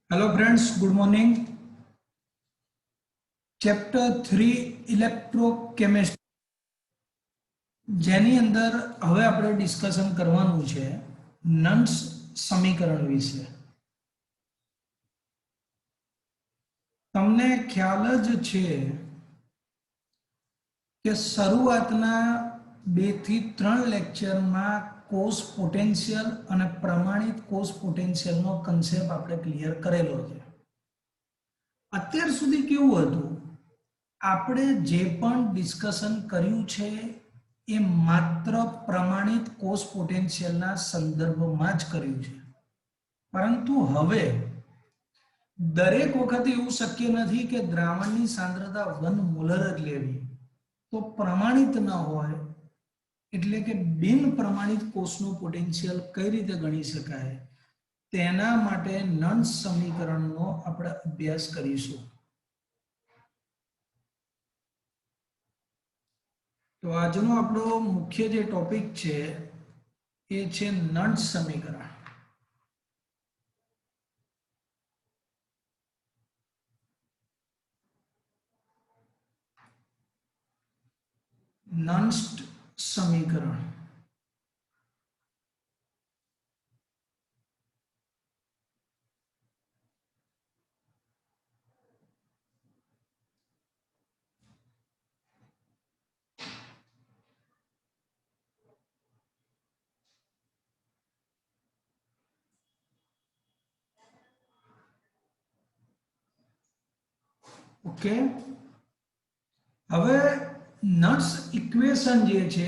Hello friends, good morning. Chapter 3 electrochemistry જેની અંદર હવે આપણે ડિસ્કશન કરવાનું છે નન્સ સમીકરણ વિશે। તમને ખ્યાલ જ છે કે શરૂઆતના 2 થી 3 લેક્ચરમાં કોસ પોટેન્શિયલ અને પ્રમાણિત કોસ પોટેન્શિયલનો કન્સેપ્ટ આપણે ક્લિયર કરેલો છે। અત્યાર સુધી કેવું હતું, આપણે જે પણ ડિસ્કશન કર્યું છે એ માત્ર પ્રમાણિત કોસ પોટેન્શિયલના સંદર્ભમાં જ કર્યું છે, પરંતુ હવે દરેક વખતે એવું શક્ય નથી કે દ્રાવણની સાંદ્રતા 1 મોલર જ લેવી તો પ્રમાણિત ન હોય, એટલે કે બિન પ્રમાણિત કોષનું પોટેન્શિયલ કઈ રીતે ગણી શકાય તેના માટે નન્સ સમીકરણનો આપણે અભ્યાસ કરીશું। તો આજનો આપણો મુખ્ય જે ટોપિક છે એ છે નન્સ સમીકરણ। નન્સ્ટ સમીકરણ ઓકે। હવે નટ્સ ઇક્વેશન જે છે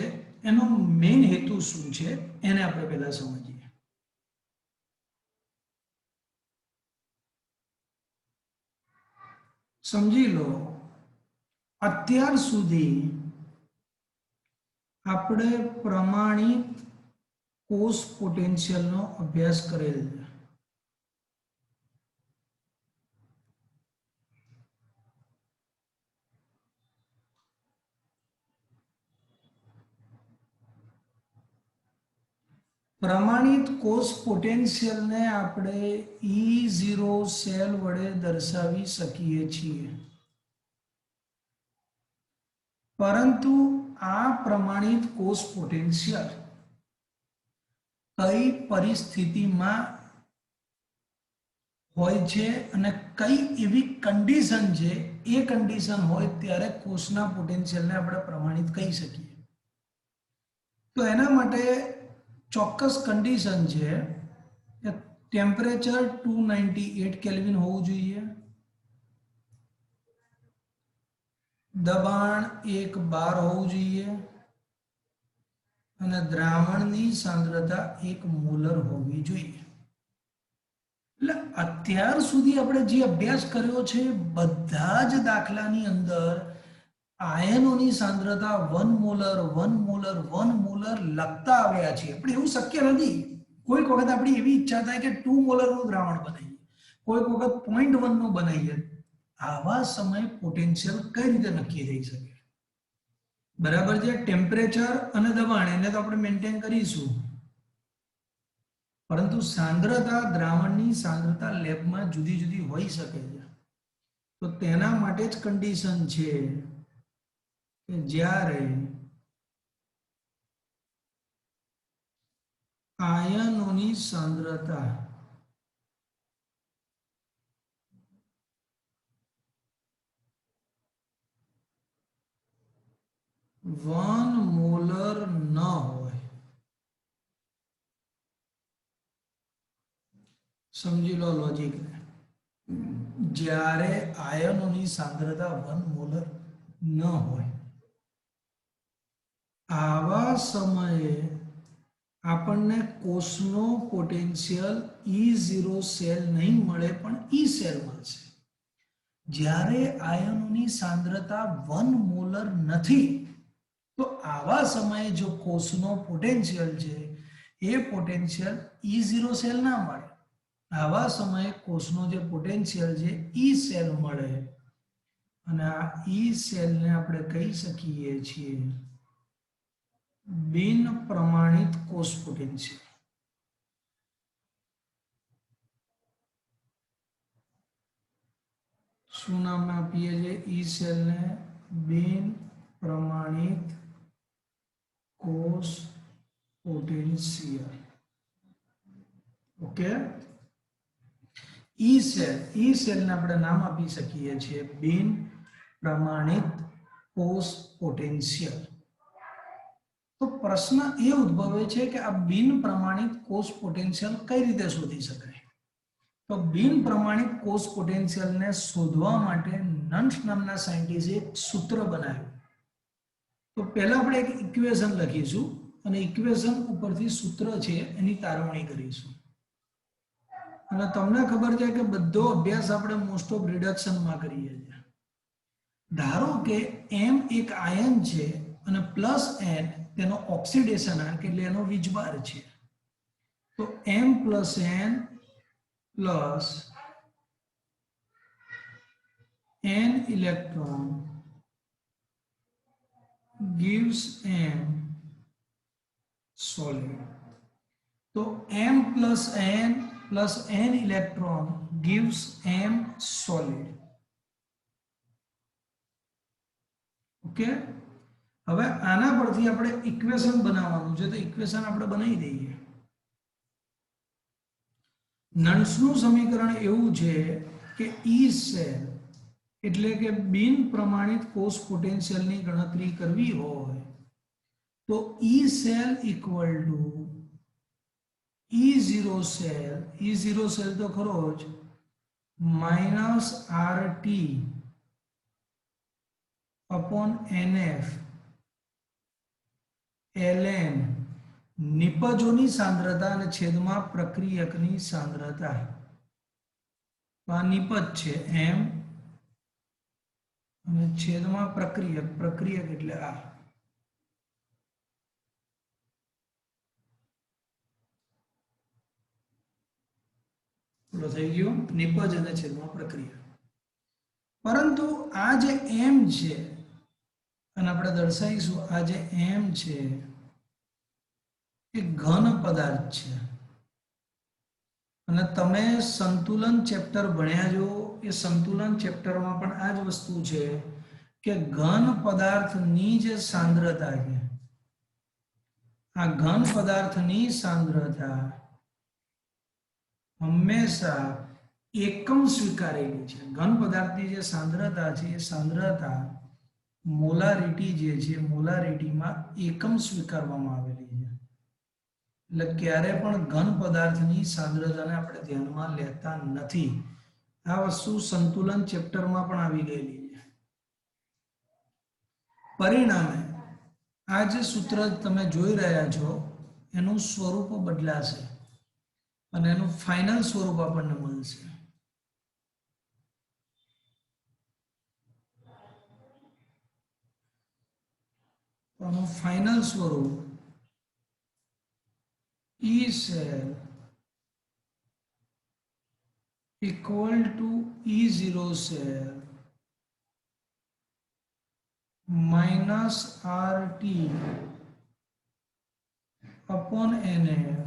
એનો મેઇન હેતુ શું છે એને આપણે પહેલા સમજીએ। સમજી લો, અત્યાર સુધી આપણે પ્રમાણિત કોષ પોટેન્શિયલનો અભ્યાસ કરેલ છે। પ્રમાણિત કોષ પોટેન્શિયલને આપણે E0 સેલ વડે દર્શાવી શકીએ છીએ, પરંતુ આ પ્રમાણિત કોષ પોટેન્શિયલ કઈ પરિસ્થિતિમાં હોય છે અને કઈ એવી કન્ડિશન છે એ કન્ડિશન હોય ત્યારે કોષના પોટેન્શિયલને આપણે પ્રમાણિત કહી શકીએ। તો એના માટે ચોક્કસ કન્ડિશન છે કે ટેમ્પરેચર 298 કેલ્વિન હોવું જોઈએ, દબાણ 1 બાર હોવું જોઈએ અને દ્રાવણની સાંદ્રતા 1 મોલર હોવી જોઈએ। એટલે અત્યાર સુધી આપણે જે અભ્યાસ કર્યો છે બધા જ દાખલાની અંદર આયનોની સાંદ્રતા 1 મોલર 1 મોલર 1 મોલર લખતા આવ્યા છીએ, પણ એવું શક્ય નથી। કોઈક વખત આપણી એવી ઈચ્છા થાય કે 2 મોલરનું દ્રાવણ બનાવીએ, કોઈક વખત 0.1 નું બનાવીએ। આવા સમયે પોટેન્શિયલ કઈ રીતે નક્કી થઈ શકે? બરાબર છે, ટેમ્પરેચર અને દબાણ એને તો આપણે મેન્ટેન કરીશું, પરંતુ સાંદ્રતા, દ્રાવણની સાંદ્રતા લેબમાં જુદી જુદી હોઈ શકે છે। તો તેના માટે જ કન્ડિશન છે કે જ્યારે આયનોની સાંદ્રતા વન મોલર ન હોય, સમજી લો લોજિક, જ્યારે આયનોની સાંદ્રતા 1 મોલર ન હોય આવા સમયે આપણને કોષનો પોટેન્શિયલ E0 સેલ નહીં મળે પણ E સેલ મળશે। જ્યારે આયનોની સાંદ્રતા 1 મોલર નથી તો આવા સમયે જો કોષનો પોટેન્શિયલ છે એ પોટેન્શિયલ E0 સેલ ના મળે, આવા સમયે કોષનો જે પોટેન્શિયલ છે E સેલ મળે અને આ E સેલને આપણે કહી શકીએ છીએ બિન પ્રમાણિત કોષ પોટેન્શિયલ। શું નામ આપીએ છીએ? ઈ સેલને બિન પ્રમાણિત કોષ પોટેન્શિયલ. ઓકે, ઈ સેલને આપણે નામ આપી શકીએ છીએ બિન પ્રમાણિત કોષ પોટેન્શિયલ. તો પ્રશ્ન એ ઉદ્ભવે છે કે આ બિન પ્રમાણિત કોષ પોટેન્શિયલ કઈ રીતે શોધી શકાય? તો બિન પ્રમાણિત કોષ પોટેન્શિયલને શોધવા માટે નન્સ નામના સાયન્ટિસ્ટે એક સૂત્ર બનાવ્યું. તો પહેલા આપણે એક ઇક્વેશન લખીશું અને ઇક્વેશન ઉપરથી સૂત્ર છે એની તારવણી કરીશું. અને તમને ખબર છે કે બધો અભ્યાસ આપણે મોસ્ટ ઓફ રિડક્શનમાં કરીએ છીએ. ધારો કે m એક આયન છે અને પ્લસ n તેનો ઓક્સિડેશન આંક એટલે એનો વીજભાર છે. તો m plus n plus n electron gives m solid. તો m plus n electron gives m solid. Okay, હવે આના પરથી આપણે ઇક્વેશન બનાવવાનું છે. તો ઇક્વેશન આપણે બનાવી દઈએ. નન્સનું સમીકરણ એવું છે કે ઈ સેલ એટલે કે બિન પ્રમાણિત કોષ પોટેન્શિયલની ગણતરી કરવી હોય તો E cell equal to E0 cell તો ખરો જ minus RT upon NF ln નિપજોની સાંદ્રતા અને છેદમાં પ્રક્રિયકની સાંદ્રતા. તો આ નિપજ છે m અને છેદમાં પ્રક્રિયક એટલે આ. થઈ ગયું નિપજ અને છેદમાં પ્રક્રિયા. પરંતુ આ જે m છે અને આપણે દર્શાવીશું આ જે m છે એ ઘન પદાર્થ છે. અને તમે સંતુલન ચેપ્ટર ભણ્યા છો એ સંતુલન ચેપ્ટરમાં પણ આ જ વસ્તુ છે કે ઘન પદાર્થની જે સાંદ્રતા છે આ ઘન પદાર્થની સાંદ્રતા હંમેશા એકમ સ્વીકારેલી છે. ઘન પદાર્થની જે સાંદ્રતા છે એ સાંદ્રતા મોલારિટી જે છે મોલારિટીમાં એકમ સ્વીકારવામાં આવેલી છે. એટલે ક્યારે પણ ઘન પદાર્થની સાંદ્રતાને આપણે ધ્યાનમાં લેતા નથી. આ વસ્તુ સંતુલન ચેપ્ટરમાં પણ આવી ગયેલી છે. પરિણામે આ જે સૂત્ર તમે જોઈ રહ્યા છો એનું સ્વરૂપ બદલાશે અને એનું ફાઇનલ સ્વરૂપ આપણને મળશે. આનું ફાઇનલ સ્વરૂપ E cell equal to E0 cell minus RT upon NF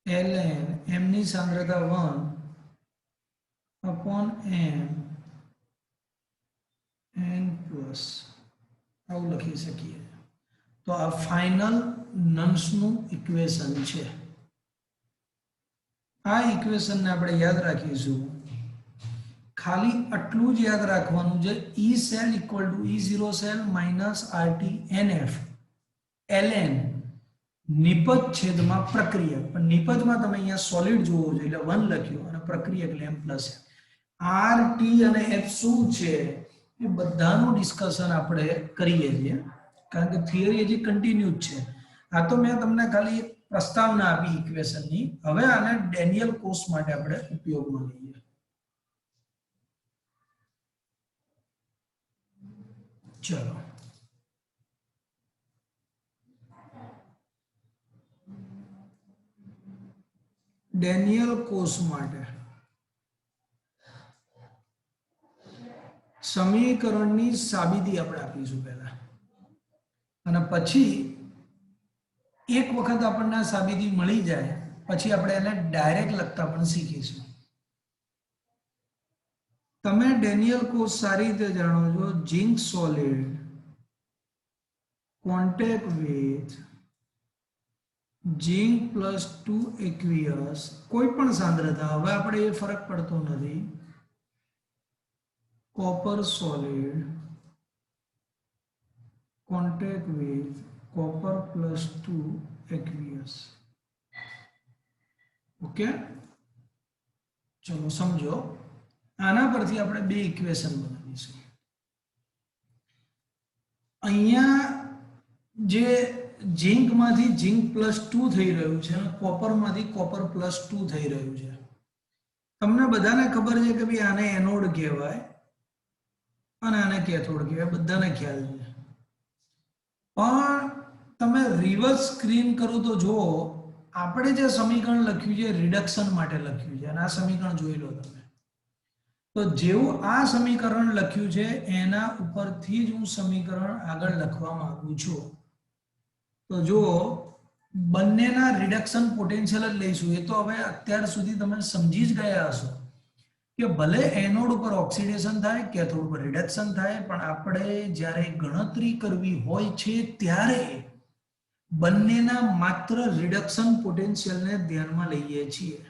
ln m ની સાંદ્રતા 1 upon m n plus આવું લખી શકીએ. તો આ ફાઇનલ નન્સનું ઇક્વેશન છે. આ ઇક્વેશનને આપણે યાદ રાખીશું. ખાલી આટલું જ યાદ રાખવાનું છે. E cell equal to E0 cell minus RT NF ln નિપજ છેદમાં પ્રક્રિયક. પણ નિપજમાં તમે અહીંયા સોલિડ જોવો છો એટલે 1 લખ્યું અને પ્રક્રિયક એટલે m પ્લસ RT અને F શું છે એ બધાનું ડિસ્કશન આપણે કરીએ છીએ કારણ કે થિયરી હજી કન્ટિન્યુ છે. આ તો મેં તમને ખાલી એક પ્રસ્તાવના આપી ઇક્વેશનની. હવે આને ડેનિયલ કોષ માટે આપણે ઉપયોગમાં લઈએ. ચલો ડેનિયલ કોષ માટે સમીકરણની સાબિતી આપણે આપીશું પહેલા અને પછી એક વખત આપણને આ સાબિતી મળી જાય પછી આપણે એને ડાયરેક્ટ લખતા પણ શીખીશું. તમે ડેનિયલ કોચ સારી રીતે જાણો છો, zinc solid contact with zinc +2 aqueous કોઈ પણ સાંદ્રતા, હવે આપણે એ ફરક પડતો નથી, copper solid contact with copper +2 aqueous. Okay, ચલો સમજો. આના પરથી આપણે બે ઇક્વેશન બનાવીશું. અહીંયા જે ઝિંકમાંથી ઝિંક +2 થઈ રહ્યું છે અને કોપરમાંથી કોપર +2 થઈ રહ્યું છે. તમને બધાને ખબર છે કે ભાઈ આને એનોડ કહેવાય અને આને કેથોડ કહેવાય, બધાને ખ્યાલ છે. પણ તમે રિવર્સ સ્ક્રીન કરો તો જુઓ, આપણે જે સમીકરણ લખ્યું છે રિડક્શન માટે લખ્યું છે, અને આ સમીકરણ જોઈ લો તમે. તો જેવું આ સમીકરણ લખ્યું છે એના ઉપરથી જ હું સમીકરણ આગળ લખવા માંગુ છું. તો જો બંનેના રિડક્શન પોટેન્શિયલ જ લઈશું. એ તો હવે અત્યાર સુધી તમે સમજી જ ગયા હશો કે ભલે એનોડ ઉપર ઓક્સિડેશન થાય, કેથોડ ઉપર રિડક્શન થાય, પણ આપણે જ્યારે ગણતરી કરવી હોય છે ત્યારે બંનેના માત્ર રિડક્શન પોટેન્શિયલને ધ્યાનમાં લઈએ છીએ.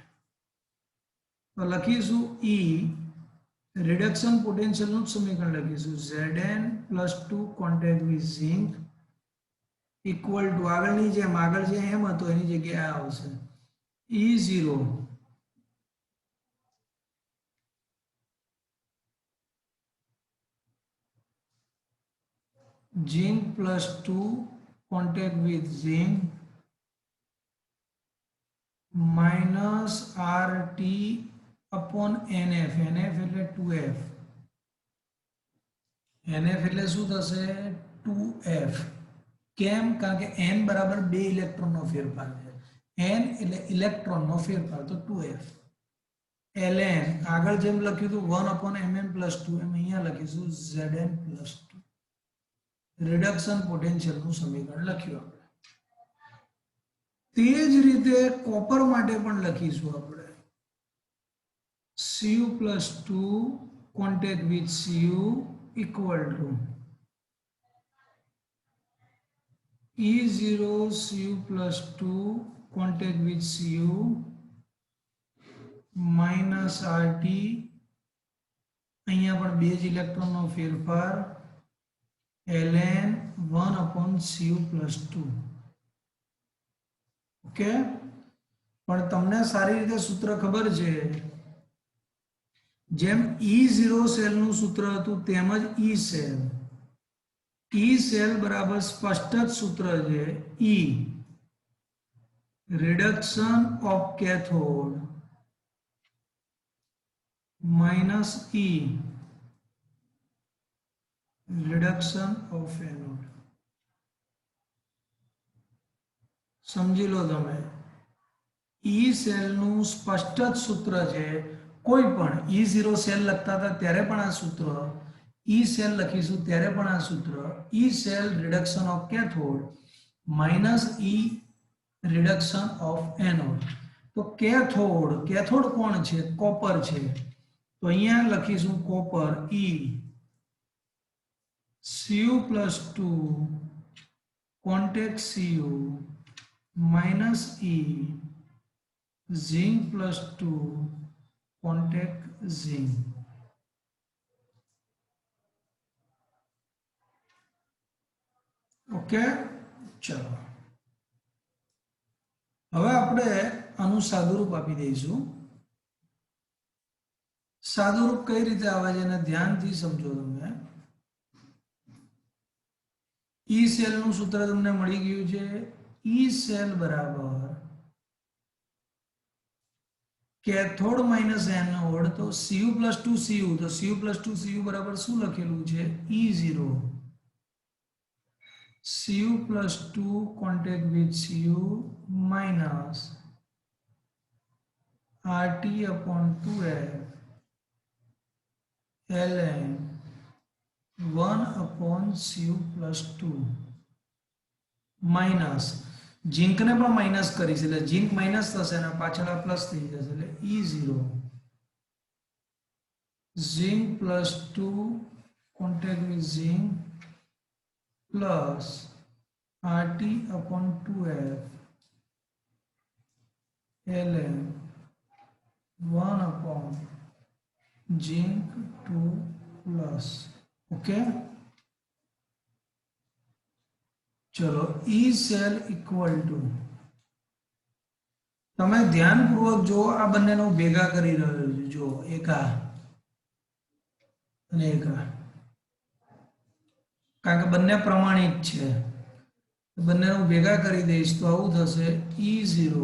તો લખીશું E રિડક્શન પોટેન્શિયલનું સમીકરણ લખીશું Zn+2 contact with zinc equal to, આગળની જેમ આગળ જે એમ હતો એની જગ્યાએ આવશે E0 zinc +2 contact with zinc minus RT upon NF. NF એટલે 2F. NF એટલે શું થશે? 2F. કેમ? કારણ કે N બરાબર 2 ઇલેક્ટ્રોનનો ફેરફાર છે. N એટલે ઇલેક્ટ્રોનનો ફેરફાર, તો 2F. Ln આગળ જેમ લખ્યું હતું 1/Mn+2 એમ અહીંયા લખીશું Zn+2. રિડક્શન પોટેન્શિયલનું સમીકરણ લખ્યું આપણે. તે જ રીતે કોપર માટે પણ લખીશું આપણે Cu+2 contact with Cu equal to E0 Cu+2 contact with Cu minus RT, અહીંયા પણ 2 જ ઇલેક્ટ્રોનનો ફેરફાર, ln 1/Cu+2. ઓકે, પણ તમને સારી રીતે સૂત્ર ખબર છે, જેમ E0 સેલનું સૂત્ર હતું તેમ જ E સેલ. E સેલ બરાબર સ્પષ્ટ જ સૂત્ર છે E reduction of cathode minus E reduction of anode. સમજી લો તમે, E સેલનું સ્પષ્ટ જ સૂત્ર છે. કોઈ પણ E0 સેલ લખતા હતા ત્યારે પણ આ સૂત્ર, E સેલ લખીશું ત્યારે પણ આ સૂત્ર. E cell reduction of cathode minus E reduction of anode. તો કેથોડ, કેથોડ કોણ છે? કોપર છે. તો અહીંયા લખીશું copper E Cu+2 contact Cu minus E zinc+2 contact zinc. Okay, ચલો હવે આપણે આનું સાદુરૂપ આપી દઈશું. સાદુરૂપ કઈ રીતે આવે છે એને ધ્યાનથી સમજો તમે. E સેલનું સૂત્ર તમને મળી ગયું છે. E સેલ બરાબર કેથોડ માઇનસ એનોડ, તો Cu+2 Cu, તો Cu+2 Cu બરાબર શું લખેલું છે? E0 Cu+2 contact with Cu minus RT/2F ln 1/Cu+2 minus ઝિંકને પણ માઇનસ કરીશ એટલે ઝિંક માઇનસ થશે અને પાછળ આ પ્લસ થઈ જશે એટલે E0 zinc plus 2 contact with zinc plus RT upon 2F Ln 1 upon zinc 2 plus. Okay चलो ई सेल इक्वल टू તમે ધ્યાનપૂર્વક જો આ બંનેનો ભેગા કરી રહ્યો છો જો એક આ અને એક આ કારણ કે બંને પ્રમાણિત છે બંનેનો ભેગા કરી દઈશ તો આવું થશે E0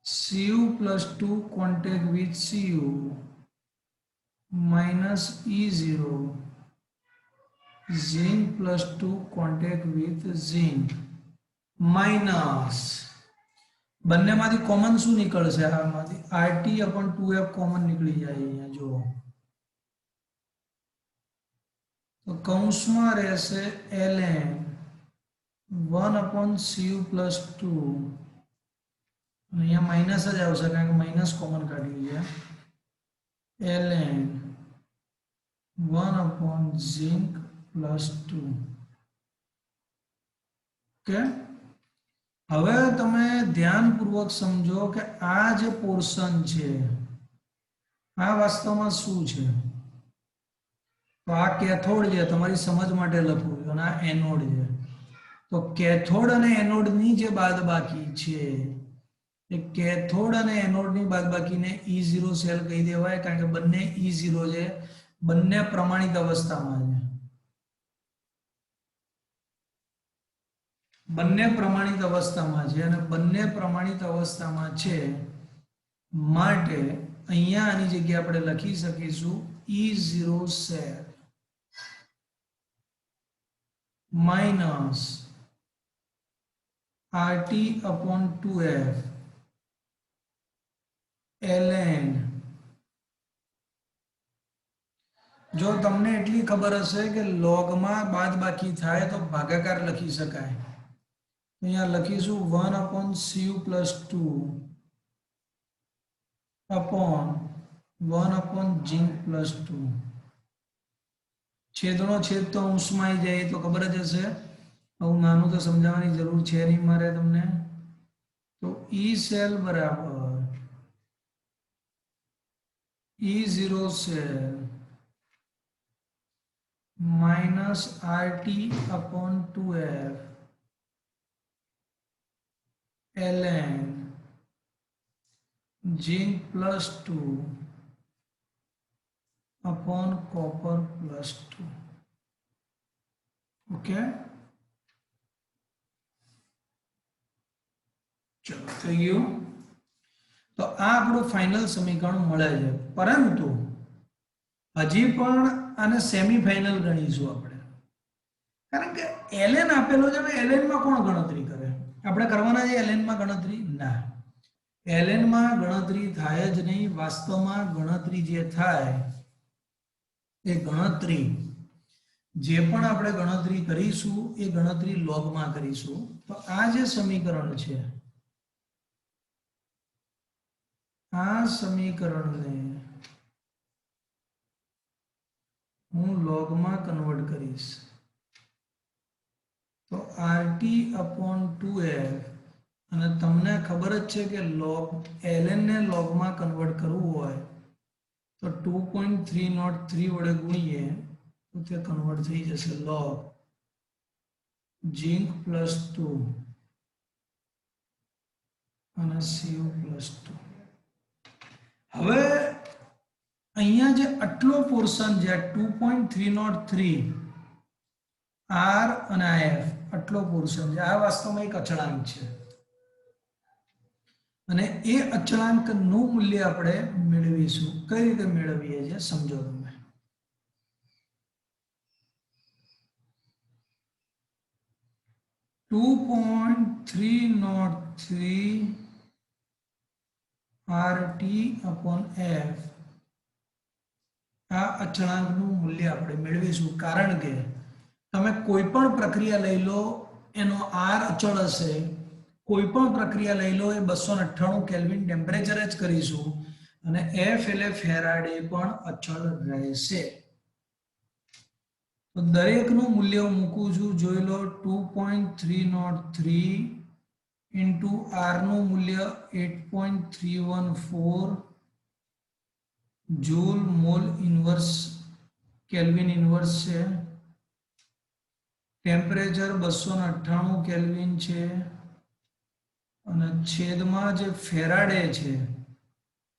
Cu plus 2 contact with Cu minus E0 zinc plus 2 contact with zinc minus બંનેમાંથી કોમન શું નીકળશે આમાંથી RT upon 2F કોમન નીકળી જાય અહીંયા જો તો કૌંસમાં રહેશે ln 1 upon Cu plus 2 અહીંયા માઈનસ જ આવશે કારણ કે માઈનસ કોમન કાઢી છે ln 1 upon zinc plus 2 okay હવે તમે ધ્યાનપૂર્વક સમજો કે આ જે પોર્શન છે આ વાસ્તવમાં શું છે તો આ કેથોડ છે તમારી સમજ માટે લખું છું અને આ એનોડ છે તો કેથોડ અને એનોડની જે બાદબાકી છે એ કેથોડ અને એનોડની બાદબાકીને E0 સેલ કહી દેવાય કારણ કે બંને E0 છે બંને પ્રમાણિત અવસ્થામાં છે બંને પ્રમાણિત અવસ્થામાં છે અને બંને પ્રમાણિત અવસ્થામાં છે માટે અહીંયા આની જગ્યાએ આપણે લખી શકીશું E0 cell minus RT upon 2F ln જો તમને એટલી ખબર હશે કે લોગમાં બાદબાકી થાય તો ભાગાકાર લખી શકાય અહીંયા લખીશું 1 upon Cu plus 2 upon 1 upon zinc plus 2 છેદનો છેદ તો અંશમાં આવી જાય તો ખબર જ હશે આવું નાનું તો સમજાવવાની જરૂર છે નહીં મારે તમને તો E સેલ બરાબર E0 cell minus RT upon 2F ln zinc plus 2 upon copper plus 2 okay चलो થઈ ગયું તો આ આપણું ફાઇનલ સમીકરણ મળે છે પરંતુ હજી પણ આને સેમી ફાઇનલ ગણીશું આપણે કારણ કે ln આપેલો છે ને ln માં કોણ ગણતરી કરે આપણે કરવાના છે ln માં ગણતરી ના ln માં ગણતરી થાય જ નહીં વાસ્તવમાં ગણતરી જે થાય એ ગણતરી જે પણ આપણે ગણતરી કરીશું એ ગણતરી લોગમાં કરીશું તો આ જે સમીકરણ છે આ સમીકરણને હું લોગમાં કન્વર્ટ કરીશ તો RT upon 2F અને તમને ખબર જ છે કે log ln ને લોગમાં કન્વર્ટ કરવું હોય तो 2.303 વડે ગુણીએ તો તે કન્વર્ટ થઈ જશે log zinc plus 2 અને Cu plus 2 હવે અહીંયા જે આટલો પોર્શન છે 2.303 R અને F આટલો પોર્શન છે આ વાસ્તવમાં એક અચળાંક છે અને એ અચળાંકનું મૂલ્ય આપણે મેળવીશું કઈ રીતે મેળવીએ છીએ સમજો તમે 2.303 RT upon F આ અચળાંકનું મૂલ્ય આપણે મેળવીશું કારણ કે તમે કોઈ પણ પ્રક્રિયા લઈ લો એનો R અચળ હશે કોઈ પણ પ્રક્રિયા લઈ લો એ 298 કેલ્વિન ટેમ્પરેચર જ કરીશું અને એફ એટલે ફેરાડે પણ અચળ રહેશે. તો દરેકનું મૂલ્ય હું મૂકું છું, જોઈ લો 2.303 ઇન્ટુ આર નું મૂલ્ય 8.314 joule mall inverse kelvin inverse છે. ટેમ્પરેચર 298 કેલ્વિન છે અને છેદમાં જે ફેરાડે છે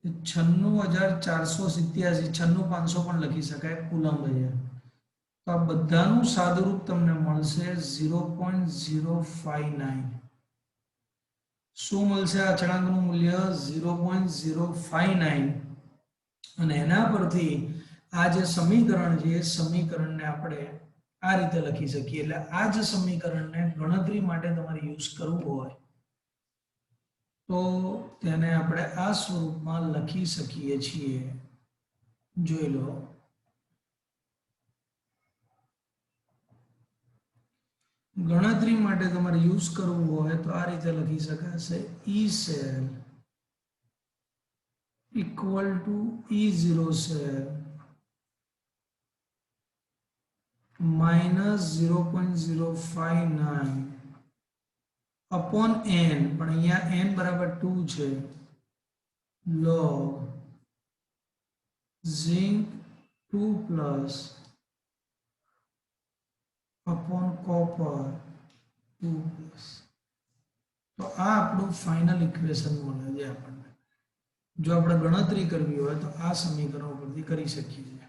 એ 96,487, 96,500 પણ લખી શકાય કુલમ્બ છે. તો આ બધાનું સાદુરૂપ તમને મળશે 0.059. શું મળશે? અચળાંકનું મૂલ્ય 0.059 અને એના પરથી આ જે સમીકરણ છે એ સમીકરણને આપણે આ રીતે લખી શકીએ. એટલે આ જ સમીકરણને ગણતરી માટે તમારે યુઝ કરવું હોય તો તેને આપણે આ સ્વરૂપમાં લખી શકીએ છીએ. જોઈ લો, ગણતરી માટે તમારે યુઝ કરવું હોય તો આ રીતે લખી શકાશે E cell equal to E0 cell minus 0.059 upon n, પણ અહીંયા n બરાબર 2 છે, log zinc 2 plus upon copper 2 plus. તો આ આપણું ફાઇનલ ઇક્વેશન મળે છે આપણને. જો આપણે ગણતરી કરવી હોય તો આ સમીકરણ પરથી કરી શકીએ છીએ.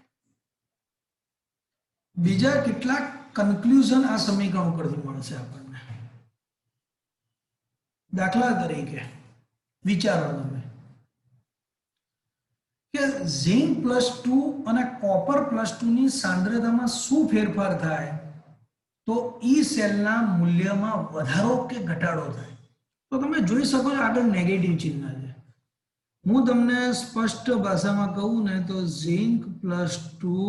બીજા કેટલાક કન્ક્લુઝન આ સમીકરણ પરથી મળશે આપણને. દાખલા તરીકે વિચારો તમે કે ઝિંક +2 અને કોપર +2 ની સાંદ્રતામાં શું ફેરફાર થાય તો ઈ સેલના મૂલ્યમાં વધારો કે ઘટાડો થાય. તો તમે જોઈ શકો છો આગળ નેગેટિવ ચિહ્ન છે. હું તમને સ્પષ્ટ ભાષામાં કહું ને તો ઝિંક +2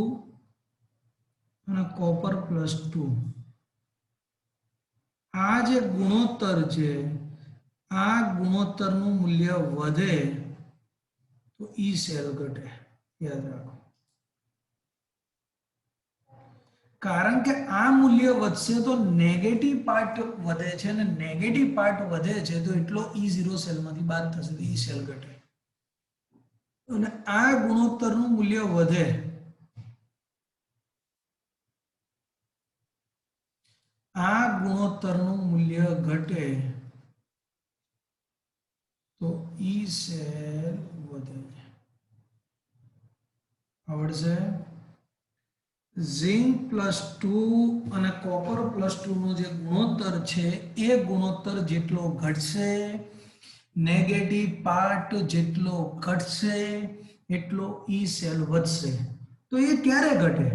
અને કોપર +2 આ જે ગુણોત્તર છે, આ ગુણોત્તરનું મૂલ્ય વધે તો ઈ સેલ ઘટે. યાદ રાખો, કારણ કે આ મૂલ્ય વધશે તો નેગેટિવ પાર્ટ વધે છે અને નેગેટિવ પાર્ટ વધે છે તો એટલો E0 સેલમાંથી બાદ થશે તો ઈ સેલ ઘટે. અને આ ગુણોત્તરનું મૂલ્ય વધે, આ ગુણોત્તરનું મૂલ્ય ઘટે તો ઈ સેલ વધે. આવડશે? ઝિંક +2 અને કોપર +2 નો જે ગુણોત્તર છે એ ગુણોત્તર જેટલો ઘટશે, નેગેટિવ પાર્ટ જેટલો ઘટશે એટલો ઈ સેલ વધશે. તો એ ક્યારે ઘટે?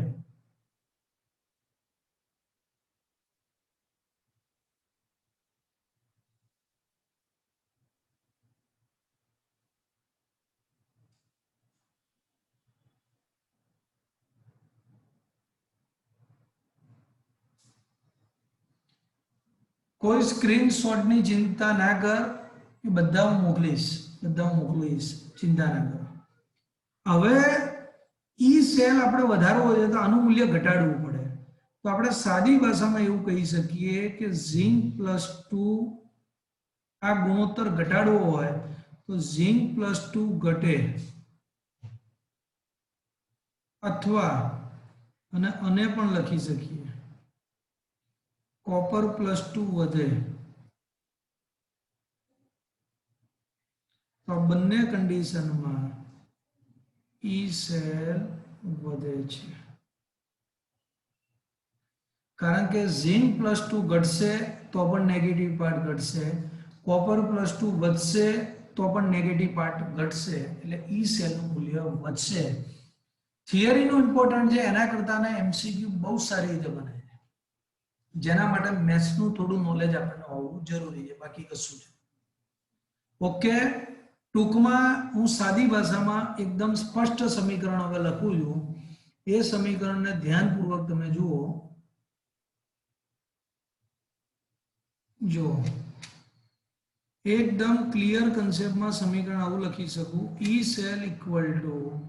કોઈ સ્ક્રીનશોટની ચિંતા ના કર, એ બધા હું મોકલીશ, ચિંતા ના કરો. હવે ઈ સેલ આપણે વધારવો હોય તો આનું મૂલ્ય ઘટાડવું પડે. તો આપણે સાદી ભાષામાં એવું કહી શકીએ કે ઝિંક +2 આ ગુણોત્તર ઘટાડવો હોય તો ઝિંક +2 ઘટે અથવા અને પણ લખી શકીએ કોપર +2 વધે. તો બંને કન્ડિશનમાં ઈ સેલ વધે છે. કારણ કે ઝિંક +2 ઘટશે તો પણ નેગેટિવ પાર્ટ ઘટશે, કોપર +2 વધશે તો પણ નેગેટિવ પાર્ટ ઘટશે, એટલે ઈ સેલનું મૂલ્ય વધશે. થિયરીનું ઇમ્પોર્ટન્ટ છે, એના કરતાં એમસીક્યુ બહુ સારી રીતે બને છે, જેના માટે મેથ્સનું થોડું નોલેજ આપણને હોવું જરૂરી છે, બાકી કશું છે. ઓકે, ટૂંકમાં હું સાદી ભાષામાં એકદમ સ્પષ્ટ સમીકરણ હવે લખું છું. એ સમીકરણને ધ્યાનપૂર્વક તમે જુઓ. જો एकदम क्लियर कॉन्सेप्ट में समीकरण आવું લખી શકું E cell equal to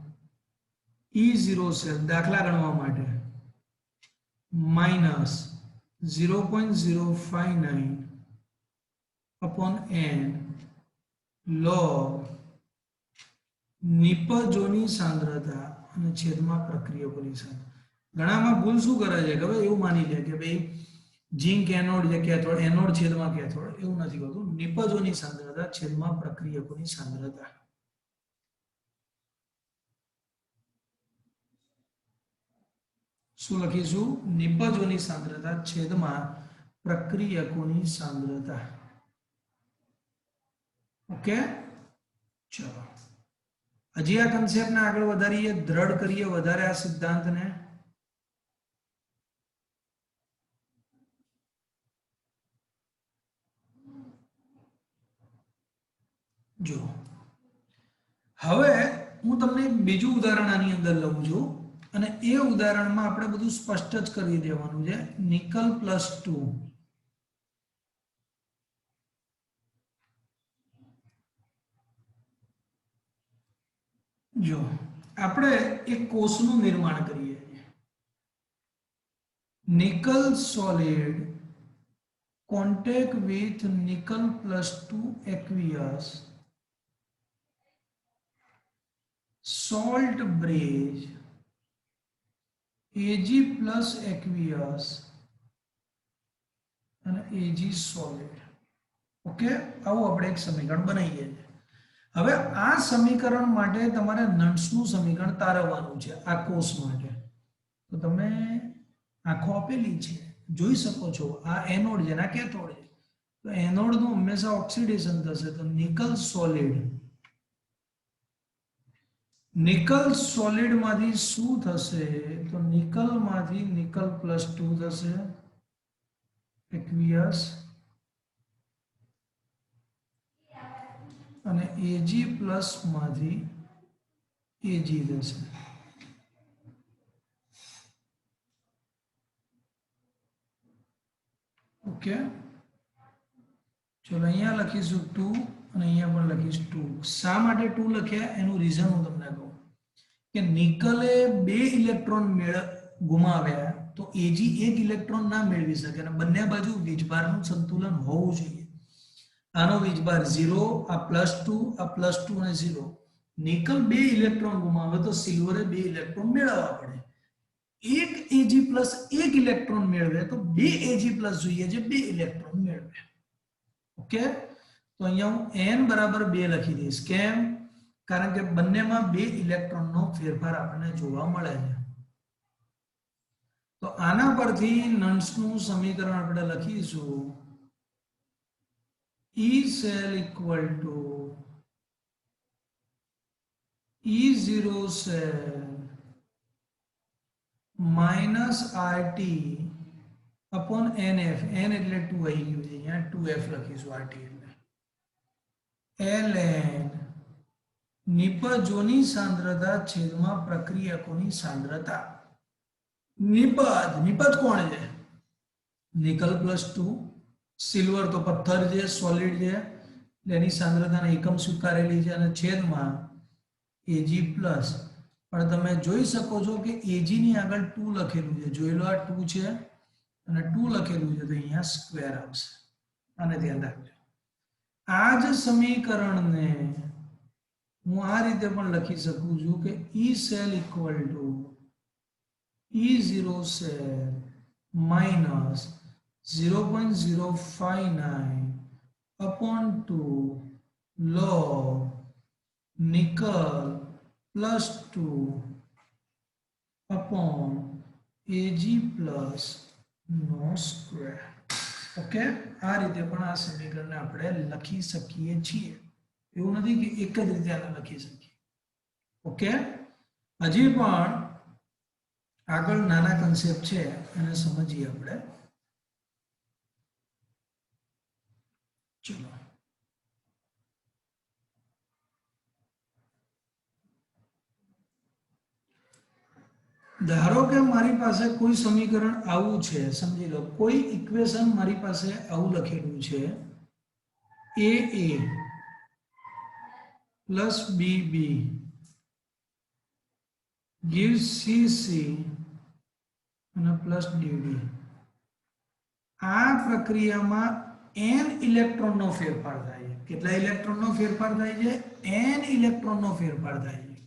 E0 cell દાખલા ગણવા માટે માઈનસ 0.059 upon n log નિપજોની સાંદ્રતા અને છેદમાં પ્રક્રિયકોની સાંદ્રતા. ઘણામાં ભૂલ શું કરે છે કે ભાઈ એવું માની લે કે ભાઈ जिंक एनोड या कैथोड एनोड छेदमा कैथोड એવું નથી હોતું નિપજોની સાંદ્રતા છેદમાં પ્રક્રિયકોની સાંદ્રતા શું લખીશું નિપજોની સાંદ્રતા છેદમાં પ્રક્રિયકોની સાંદ્રતા ઓકે ચલો હજી આ કન્સેપ્ટને આગળ વધારીએ દ્રઢ કરીએ વધારે આ સિદ્ધાંતને जो હવે હું તમને એક બીજું ઉદાહરણ આની અંદર લઉં છું અને એ ઉદાહરણમાં આપણે બધું સ્પષ્ટ જ કરી દેવાનું છે નિકલ +2 જો આપણે એક કોષનું નિર્માણ કરીએ nickel solid contact with nickel +2 aqueous salt bridge Ag plus aqueous and Ag solid okay આવું આપણે એક સમીકરણ બનાવીએ હવે આ સમીકરણ માટે તમારે નન્સનું સમીકરણ તારવવાનું છે આ કોષ માટે તો તમે આખો આપેલી છે જોઈ શકો છો આ એનોડ છે ના કેથોડ છે તો એનોડ નું હંમેશા ઓક્સિડેશન થશે તો નિકલ સોલિડ માંથી શું થશે તો નિકલ માંથી નિકલ +2 થશે एक्वियस અને Ag પ્લસ માંથી Ag થશે ओके चलो અહીંયા લખીશું 2 અને અહીંયા પણ લખીશું 2 શા માટે 2 લખ્યા એનું રીઝન હું તમને કહું કે નિકલે 2 ઇલેક્ટ્રોન ગુમાવ્યા તો Ag એક ઇલેક્ટ્રોન ના મેળવી શકે અને બંને બાજુ વીજભારનું સંતુલન હોવું જોઈએ આનો વીજભાર 0 આ +2 આ +2 અને 0 નિકલ 2 ઇલેક્ટ્રોન ગુમાવે તો સિલ્વરે 2 ઇલેક્ટ્રોન મેળવવા પડે एक Ag प्लस एक इलेक्ट्रॉन मेळवे तो 2 Ag प्लस જોઈએ જે 2 ઇલેક્ટ્રોન મેળવે ઓકે તો અહીંયા હું n બરાબર 2 લખી દઈશ કેમ કારણ કે બંનેમાં 2 ઇલેક્ટ્રોનનો ફેરફાર આપણને જોવા મળે છે તો આના પરથી નન્સનું સમીકરણ આપણે લખીશું E cell equal to E0 cell minus RT upon NF n એટલે 2 આવી ગયું છે અહીંયા 2F લખીશું RT એટલે ln નિપજોની સાંદ્રતા છેદમાં પ્રક્રિયકોની સાંદ્રતા નિપજ કોણ છે નિકલ +2 સિલ્વર તો પથ્થર છે સોલિડ છે એની સાંદ્રતાને એકમ સ્વીકારેલી છે અને છેદમાં Ag પ્લસ પણ તમે જોઈ શકો છો કે Ag ની આગળ 2 લખેલું છે જોઈ લો આ 2 છે અને 2 લખેલું છે તો અહીંયા સ્ક્વેર આવશે આને ધ્યાન રાખજો આ જ સમીકરણને હું આ રીતે પણ લખી શકું છું કે E cell equal to E0 cell minus 0.059 upon 2 log nickel +2 upon Ag plus no square okay આ રીતે પણ આ સમીકરણને આપણે લખી શકીએ છીએ એવું નથી કે એક જ રીતે આને લખી શકીએ ઓકે હજી પણ આગળ નાના કન્સેપ્ટ છે એને સમજીએ આપણે ચલો ધારો કે મારી પાસે કોઈ સમીકરણ આવું છે સમજી લો કોઈ ઇક્વેશન મારી પાસે આવું લખેલું છે AA plus BB gives CC અને પ્લસ DD. આ પ્રક્રિયામાં n ઇલેક્ટ્રોનનો ફેરફાર થાય છે. કેટલા ઇલેક્ટ્રોનનો ફેરફાર થાય છે? n ઇલેક્ટ્રોનનો ફેરફાર થાય છે.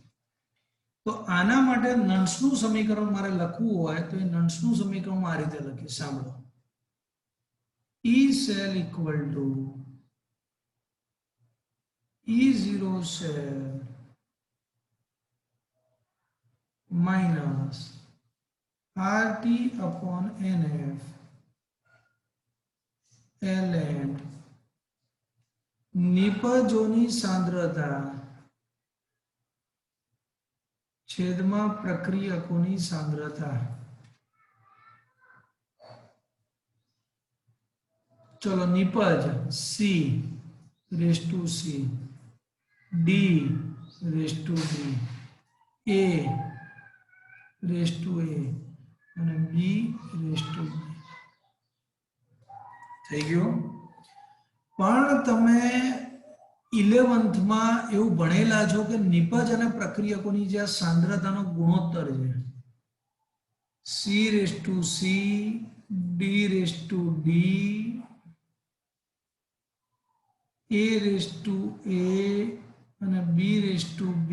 તો આના માટે નન્સનું સમીકરણ મારે લખવું હોય તો એ નન્સનું સમીકરણ આ રીતે લખીશ. સાંભળો. E cell equal to E0 cell minus RT upon NF ln નિપજોની સાંદ્રતા છેદમાં પ્રક્રિયકોની સાંદ્રતા. ચલો નિપજ C raise to C, D raise to D, A raise to A અને B રેઝ ટુ B. થઈ ગયું? પણ તમે 11th માં એવું ભણેલા છો કે નિપજ અને પ્રક્રિયકોની જે સાંદ્રતાનો ગુણોત્તર છે C raise to C, D raise to D, A raise to A અને B રેઝ ટુ B.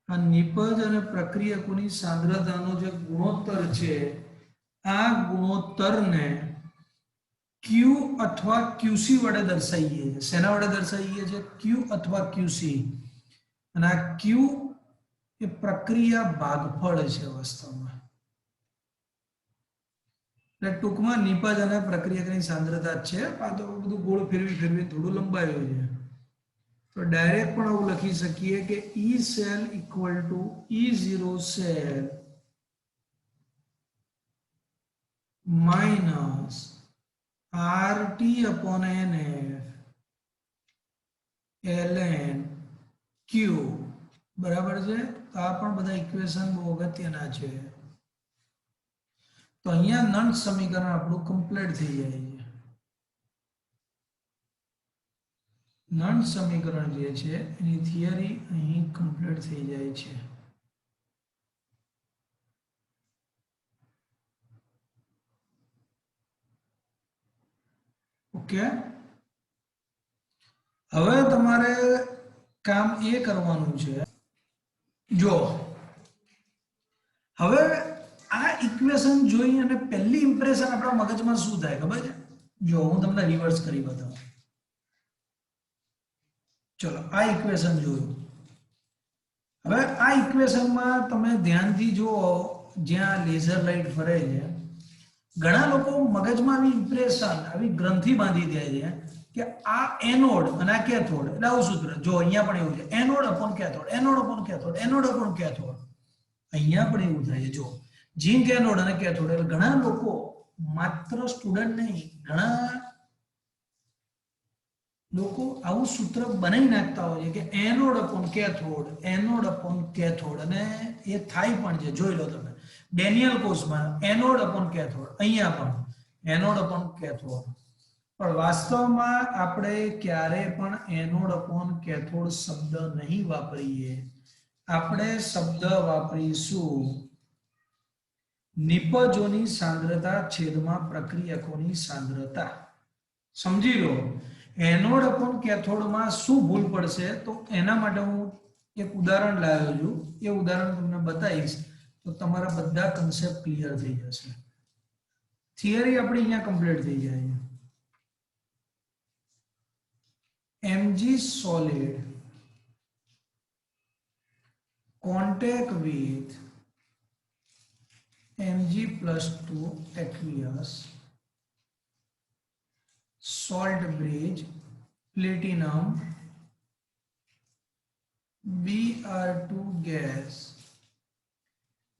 આ નિપજ અને પ્રક્રિયકોની સાંદ્રતાનો જે ગુણોત્તર છે આ ગુણોત્તરને Q અથવા QC વડે દર્શાવીએ છીએ. શેના વડે દર્શાવીએ છીએ? Q અથવા QC. અને આ Q એ પ્રક્રિયા ભાગફળ છે વાસ્તવમાં. એટલે ટૂંકમાં નિપજ અને પ્રક્રિયકની સાંદ્રતા છે. આ તો બધું ગોળ ફેરવી થોડું લંબાયું છે. તો ડાયરેક્ટ પણ આવું લખી શકીએ કે E cell equal to E0 cell minus RT upon NF ln Q. બરાબર છે? તો આ પણ બધા ઇક્વેશન બહુ અગત્યના છે. તો અહીંયા નંદ સમીકરણ આપણું કમ્પ્લીટ થઈ જાય છે. નંદ સમીકરણ જે છે એની થિયરી અહીં કમ્પ્લીટ થઈ જાય છે. ઓકે, હવે તમારે કામ એ કરવાનું છે. જો હવે આ ઇક્વેશન જોઈ અને પહેલી ઇમ્પ્રેશન આપણા મગજમાં શું થાય ખબર છે? જો હું તમને રિવર્સ કરી બતાવું. ચલો આ ઇક્વેશન જોયું. હવે આ ઇક્વેશનમાં તમે ધ્યાનથી જુઓ, જ્યાં લેઝર લાઇટ ફરે છે, ઘણા લોકો મગજમાં આવી ઇમ્પ્રેશન, આવી ગ્રંથિ બાંધી દે છે કે આ એનોડ અને આ કેથોડ. એટલે આવું સૂત્ર જો અહીંયા પણ એવું છે, anode upon cathode, anode upon cathode, anode upon cathode. અહીંયા પણ એવું થાય છે. જો ઝિંક એનોડ અને કેથોડ. એટલે ઘણા લોકો, માત્ર સ્ટુડન્ટ નહીં, ઘણા લોકો આવું સૂત્ર બનાવી નાખતા હોય છે કે anode upon cathode, anode upon cathode. અને એ થાય પણ છે. જોઈ લો તમે ડેનિયલ કોર્સમાં એનોડ અપોન કેથોડ, અહીંયા પણ એનોડ અપોન કેથોડ. પણ વાસ્તવમાં આપણે ક્યારે પણ એનોડ અપોન કેથોડ શબ્દ નહીં વાપરીએ. આપણે શબ્દ વાપરીશું નિપજોની સાંદ્રતા છેદમાં પ્રક્રિયકોની સાંદ્રતા. સમજી લો એનોડ અપોન કેથોડમાં શું ભૂલ પડશે, તો એના માટે હું એક ઉદાહરણ લાવ્યો છું. એ ઉદાહરણ તમને બતાવીશ તો તમારા બધા કન્સેપ્ટ ક્લિયર થઈ જશે. થિયરી આપણી અહીંયા કમ્પ્લીટ થઈ જાય છે. Mg solid contact with Mg+2 aqueous salt bridge platinum Br2 gas.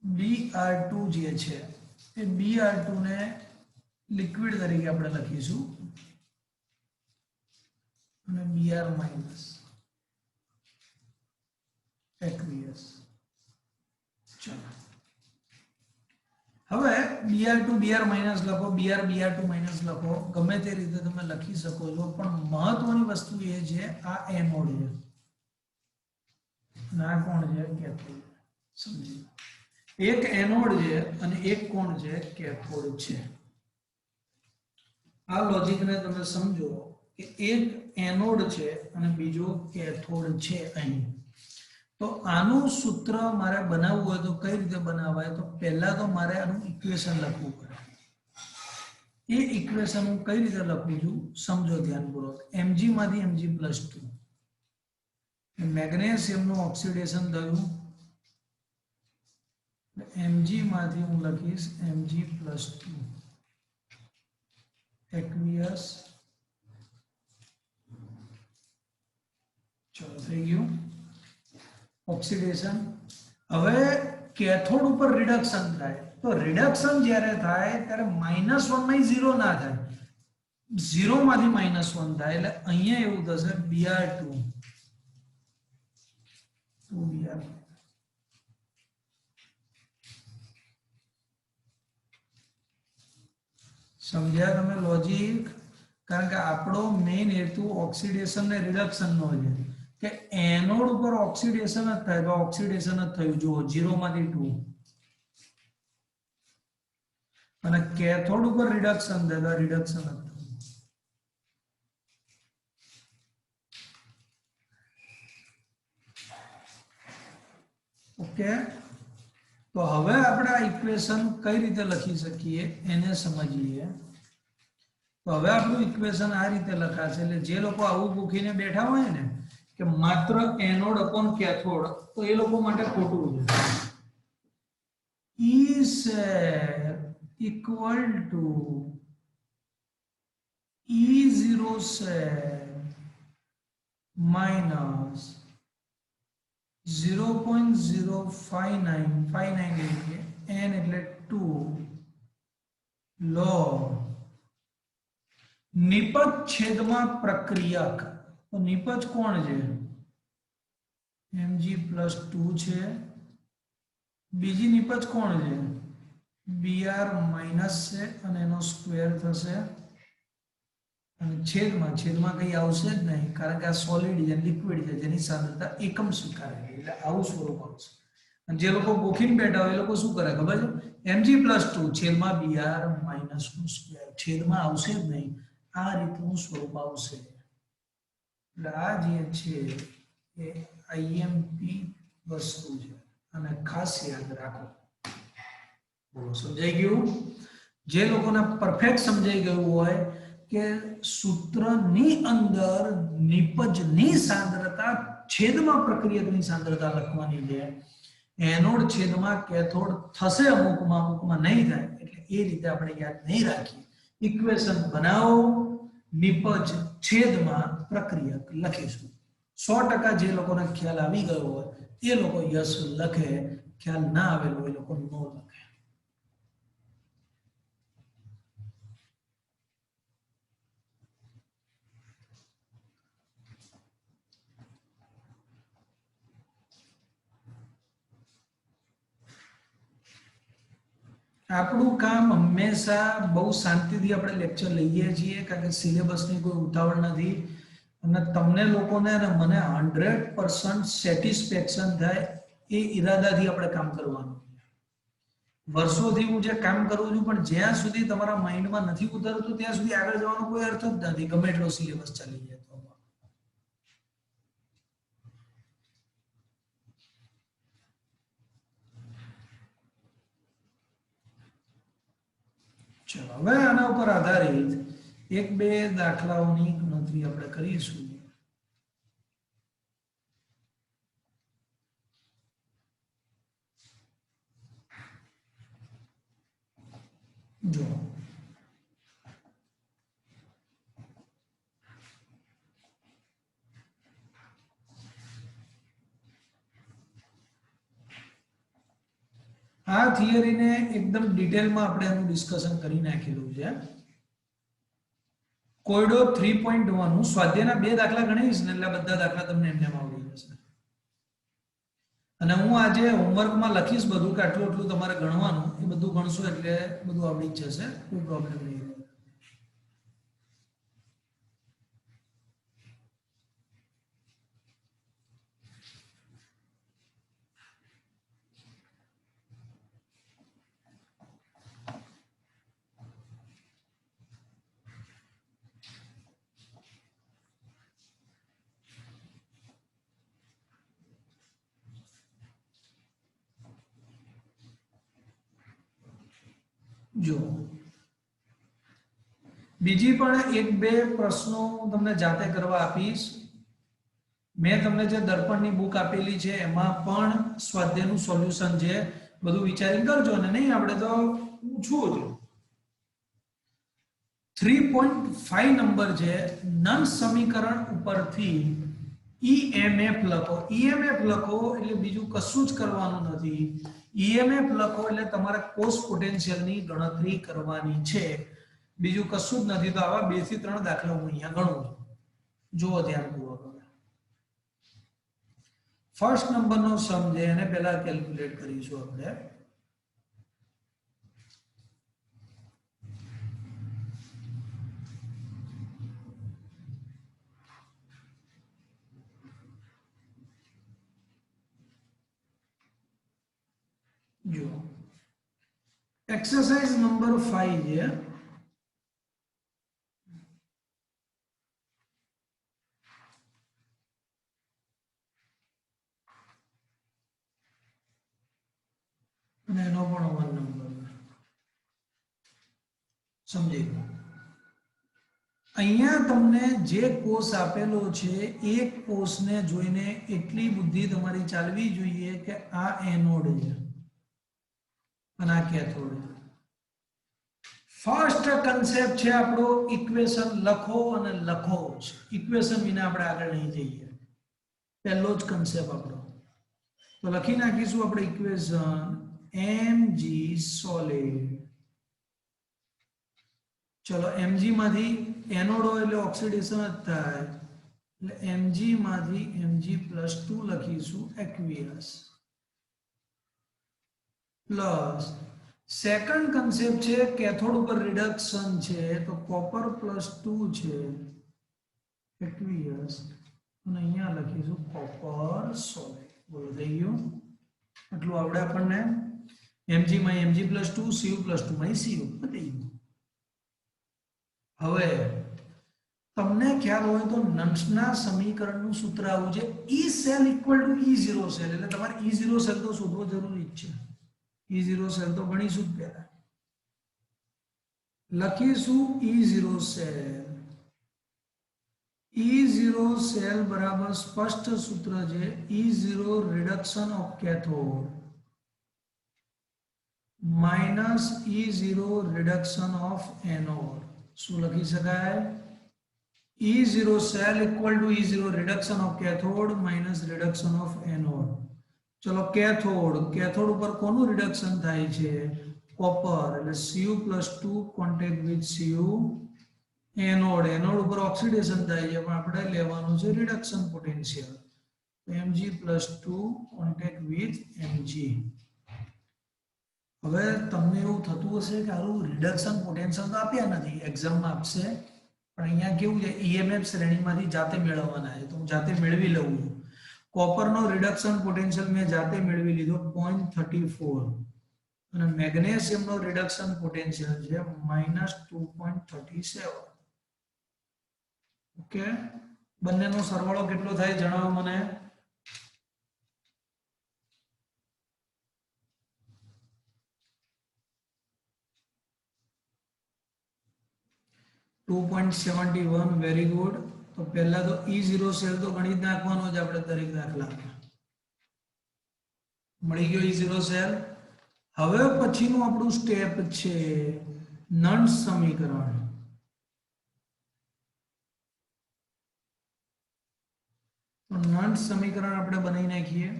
Br2 જે છે એ Br2 ને લિક્વિડ તરીકે આપણે લખીશું અને Br માઇનસ aqueous. ચલો હવે Br2 Br માઇનસ લખો, Br2 માઇનસ લખો, ગમે તે રીતે તમે લખી શકો છો, પણ મહત્વની વસ્તુ એ છે આ એનોડ છે અને આ કોણ છે? કેથોડ. સમજી? એક એનોડ છે અને એક કોણ છે? કેથોડ છે. આ લોજિકને તમે સમજો કે એક એનોડ છે અને બીજો કેથોડ છે અહીં. તો આનું સૂત્ર મારે બનાવવું હોય તો કઈ રીતે બનાવાય? તો પહેલા તો મારે આનું ઇક્વેશન લખવું પડે. એ ઇક્વેશન હું કઈ રીતે લખું છું સમજો ધ્યાનપૂર્વક. Mg માંથી Mg+2, મેગ્નેશિયમનું ઓક્સિડેશન થયું, Mg માંથી હું લખીશ Mg+2 aqueous. ચલો થઈ ગયું ઓક્સિડેશન. હવે કેથોડ ઉપર રિડક્શન થાય, તો રિડક્શન જ્યારે થાય ત્યારે -1 માં 0 ના થાય, 0 માંથી -1 થાય, એટલે અહીંયા એવું થશે Br2 2Br. સમજ્યા તમે લોજિક? કારણ કે આપણો મેઇન હેતુ ઓક્સિડેશન ને રિડક્શન નો છે કે એનોડ ઉપર ઓક્સિડેશન જ થાય તો ઓક્સિડેશન જ થયું. જુઓ 0 માંથી 2, અને કેથોડ ઉપર રિડક્શન થાય તો રિડક્શન જ થયું. ઓકે, તો હવે આપણે આ ઇક્વેશન કઈ રીતે લખી શકીએ એને સમજીએ. તો હવે આપણું ઇક્વેશન આ રીતે લખાશે. એટલે જે લોકો આવું ભૂખીને બેઠા હોય ને કે માત્ર એનોડ અપોન કેથોડ, તો એ લોકો માટે ખોટું છે. E share equal to E0 share minus 0.059 n એટલે 2 log નિપજ છેદમાં પ્રક્રિયક. તો નિપજ કોણ છે? Mg+2 છે. બીજી નિપજ કોણ છે? Br માઇનસ છે અને એનો સ્ક્વેર થશે, અને છેદમાં કઈ આવશે જ નહીં, કારણ કે આ સોલિડ છે, લિક્વિડ છે, જેની સાંદ્રતા એકમ સ્વીકારે છે, એટલે આવું સ્વરૂપ આવશે. અને જે લોકો ગોખીને બેઠા હોય એ લોકો શું કરે ખબર છે? Mg+2 છેદમાં Br માઇનસ નું સ્ક્વેર, છેદમાં આવશે જ નહીં, આ રીતનું સ્વરૂપ આવશે. એટલે આ જે છે એ IMP વસ્તુ છે અને ખાસ યાદ રાખો. બોલો સમજાઈ ગયું? જે લોકોને પરફેક્ટ સમજાઈ ગયું હોય કે સૂત્રની અંદર નિપજની સાંદ્રતા છેદમાં પ્રક્રિયકની સાંદ્રતા લખવાની છે, એનોડ છેદમાં કેથોડ થશે, અમુકમાં નહીં થાય, એટલે એ રીતે આપણે યાદ નહીં રાખીએ. ઇક્વેશન બનાવો, નિપજ છેદમાં પ્રક્રિયક લખીશું. 100% જે લોકોને ખ્યાલ આવી ગયો હોય એ લોકો યસ લખે, ખ્યાલ ના આવેલો એ લોકો નો લખે. આપણું કામ હંમેશા બહુ શાંતિથી આપણે લેક્ચર લઈએ છીએ, કારણ કે સિલેબસની કોઈ ઉતાવળ નથી, અને તમને લોકોને અને મને 100% સેટિસ્ફેક્શન થાય એ ઈરાદાથી આપણે કામ કરવાનું. વર્ષોથી હું જે કામ કરું છું, પણ જ્યાં સુધી તમારા માઇન્ડમાં નથી ઉતરતું ત્યાં સુધી આગળ જવાનો કોઈ અર્થ જ નથી, ગમે એટલો સિલેબસ ચાલી જાય તો. ચલો હવે આના ઉપર આધારિત 1-2 દાખલાઓની ગણતરી આપણે કરીશું. જો આ થિયરીને એકદમ ડિટેલમાં આપણે એનું ડિસ્કશન કરી નાખેલું છે. કોયડો 3.1 હું સ્વાધ્યાયના 2 દાખલા ગણીશ ને એટલે બધા દાખલા તમને એમને આવડી જશે. અને હું આજે હોમવર્કમાં લખીશ બધું કે આટલું આટલું તમારે ગણવાનું, એ બધું ગણશો એટલે બધું આવડી જ જશે, કોઈ પ્રોબ્લેમ નહીં. જો બીજી પણ એક બે પ્રશ્નો હું તમને જાતે કરવા આપીશ. મેં તમને જે દર્પણની બુક આપેલી છે એમાં પણ સ્વાધ્યાયનું સોલ્યુશન છે, બધું વિચારીને કરજો. અને નહીં આપણે તો પૂછવું જ. 3.5 નંબર છે, નન સમીકરણ ઉપરથી ઈએમએફ લખો. ઈએમએફ લખો એટલે બીજું કશું જ કરવાનું નથી. ઈએમએફ લખો એટલે તમારે કોસ પોટેન્શિયલની ગણતરી કરવાની છે, બીજું કશું જ નથી. તો આવા 2 થી 3 દાખલા હું અહીંયા ગણું છું, જુઓ ધ્યાનપૂર્વક. ફર્સ્ટ નંબરનો સમ છે એને પહેલા કેલ્ક્યુલેટ કરીશું આપણે. જો એક્સરસાઇઝ નંબર 5 છે. અને એનો પણ 1 નંબર સમજી લો. અહીંયા તમને જે કોષ આપેલો છે એ કોષને જોઈને એટલી બુદ્ધિ તમારી ચાલવી જોઈએ કે આ એનોડ છે અને આ કેથોડ. ફર્સ્ટ કન્સેપ્ટ છે આપણો ઇક્વેશન લખો અને લખો. ઇક્વેશન વિના આપણે આગળ નહીં જઈએ. પહેલો જ કન્સેપ્ટ આપણો તો લખી નાખીશું આપણે ઇક્વેશન mg સોલિડ. ચલો mg માંથી એનોડ હોય એટલે ઓક્સિડેશન જ થાય, એટલે mg માંથી mg+2 લખીશું એક્વિયસ. પ્લસ સેકન્ડ કન્સેપ્ટ છે કેથોડ ઉપર રિડક્શન છે, તો કોપર +2 છે એક્વિયસ, અને અહીંયા લખીશું કોપર સોલિડ. બોલો થઈ ગયું? એટલું આવડે આપણને. mg માં mg+2, cu+2 માં cu. થઈ ગયું. હવે તમને ખ્યાલ હોય તો નન્સના સમીકરણનું સૂત્ર આવું છે, E cell equal to E0 cell. એટલે તમારે E0 સેલ તો શોધવો જરૂરી જ છે. E0 સેલ તો ગણીશું જ પહેલા. લખીશું E0 સેલ. E0 સેલ બરાબર સ્પષ્ટ સૂત્ર છે E0 reduction of cathode minus E0 reduction of anode. શું લખી શકાય? E0 cell equal to E0 reduction of cathode minus reduction of anode. ચલો કેથોડ, કેથોડ ઉપર કોનું રિડક્શન થાય છે? કોપર, એટલે Cu+2 contact with Cu. Anode, anode ઉપર ઓક્સિડેશન થાય છે, પણ આપણે લેવાનું છે reduction potential, Mg+2 contact with Mg. હવે તમને એવું થતું હશે કે આનું રિડક્શન પોટેન્શિયલ તો આપ્યા નથી, એક્ઝામમાં આપશે, પણ અહીંયા કેવું છે ઈએમએફ શ્રેણીમાંથી જાતે મેળવવાના છે, તો હું જાતે મેળવી લઉં છું. કોપરનો રિડક્શન પોટેન્શિયલ મેં જાતે મેળવી લીધો 0.34, અને મેગ્નેશિયમનો રિડક્શન પોટેન્શિયલ છે -2.37. ઓકે, બંનેનો સરવાળો કેટલો થાય જણાવો મને. 2.71. Very good. તો પહેલા તો E0 સેલ તો ગણિત નાખવાનો જ આપણે દરેક દાખલામાં. મળી ગયો E0 સેલ. હવે પછીનું આપણું સ્ટેપ છે નન્સ સમીકરણ. તો નન્સ સમીકરણ આપણે બનાવી નાખીએ.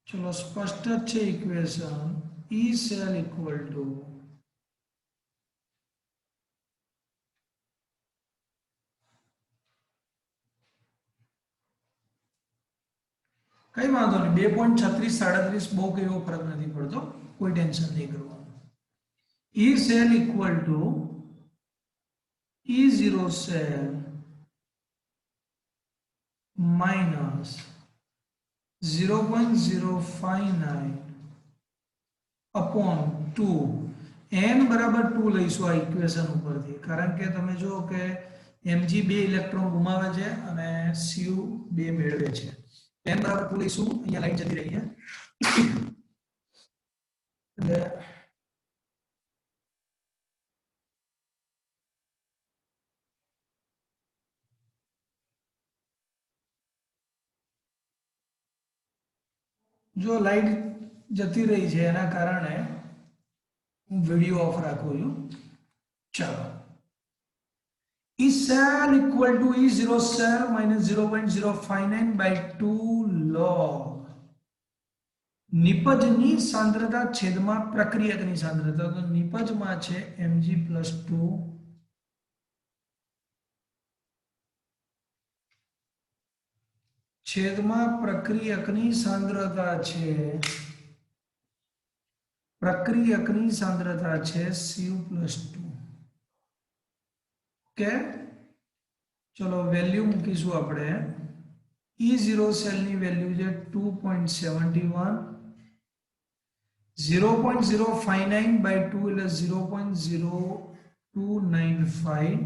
ચલો સ્પષ્ટ છે equation. E cell equal to કઈ વાંધો નહીં, 2.3637 બહુ કઈ એવો ફરક નથી પડતો, કોઈ ટેન્શન નહીં કરવાનું. E cell equal to E0 cell minus 0.059 upon 2 n बराबर 2 લઈશું આ ઇક્વેશન ઉપરથી, કારણ કે તમે જુઓ કે mg 2 ઇલેક્ટ્રોન ગુમાવે છે અને cu 2 મેળવે છે. n બરાબર 2 લઈશું, અહીંયા લાઈન જતી રહી છે એટલે જો લાઈટ જતી રહી છે એના કારણે હું વિડિયો ઓફ રાખું છું. ચાલો, E cell equal to E0 cell minus 0.059 by 2 log નિપજની સાંદ્રતા છેદમાં પ્રક્રિયકની સાંદ્રતા, તો નિપજમાં છે mg plus 2 છેદમાં પ્રક્રિયકની સાંદ્રતા છે, પ્રક્રિયકની સાંદ્રતા છે cu plus 2. ઓકે, ચલો વેલ્યુ મૂકીશું આપણે. E0 સેલની વેલ્યુ છે 2.71, 0.059 by 2 એટલે 0.0295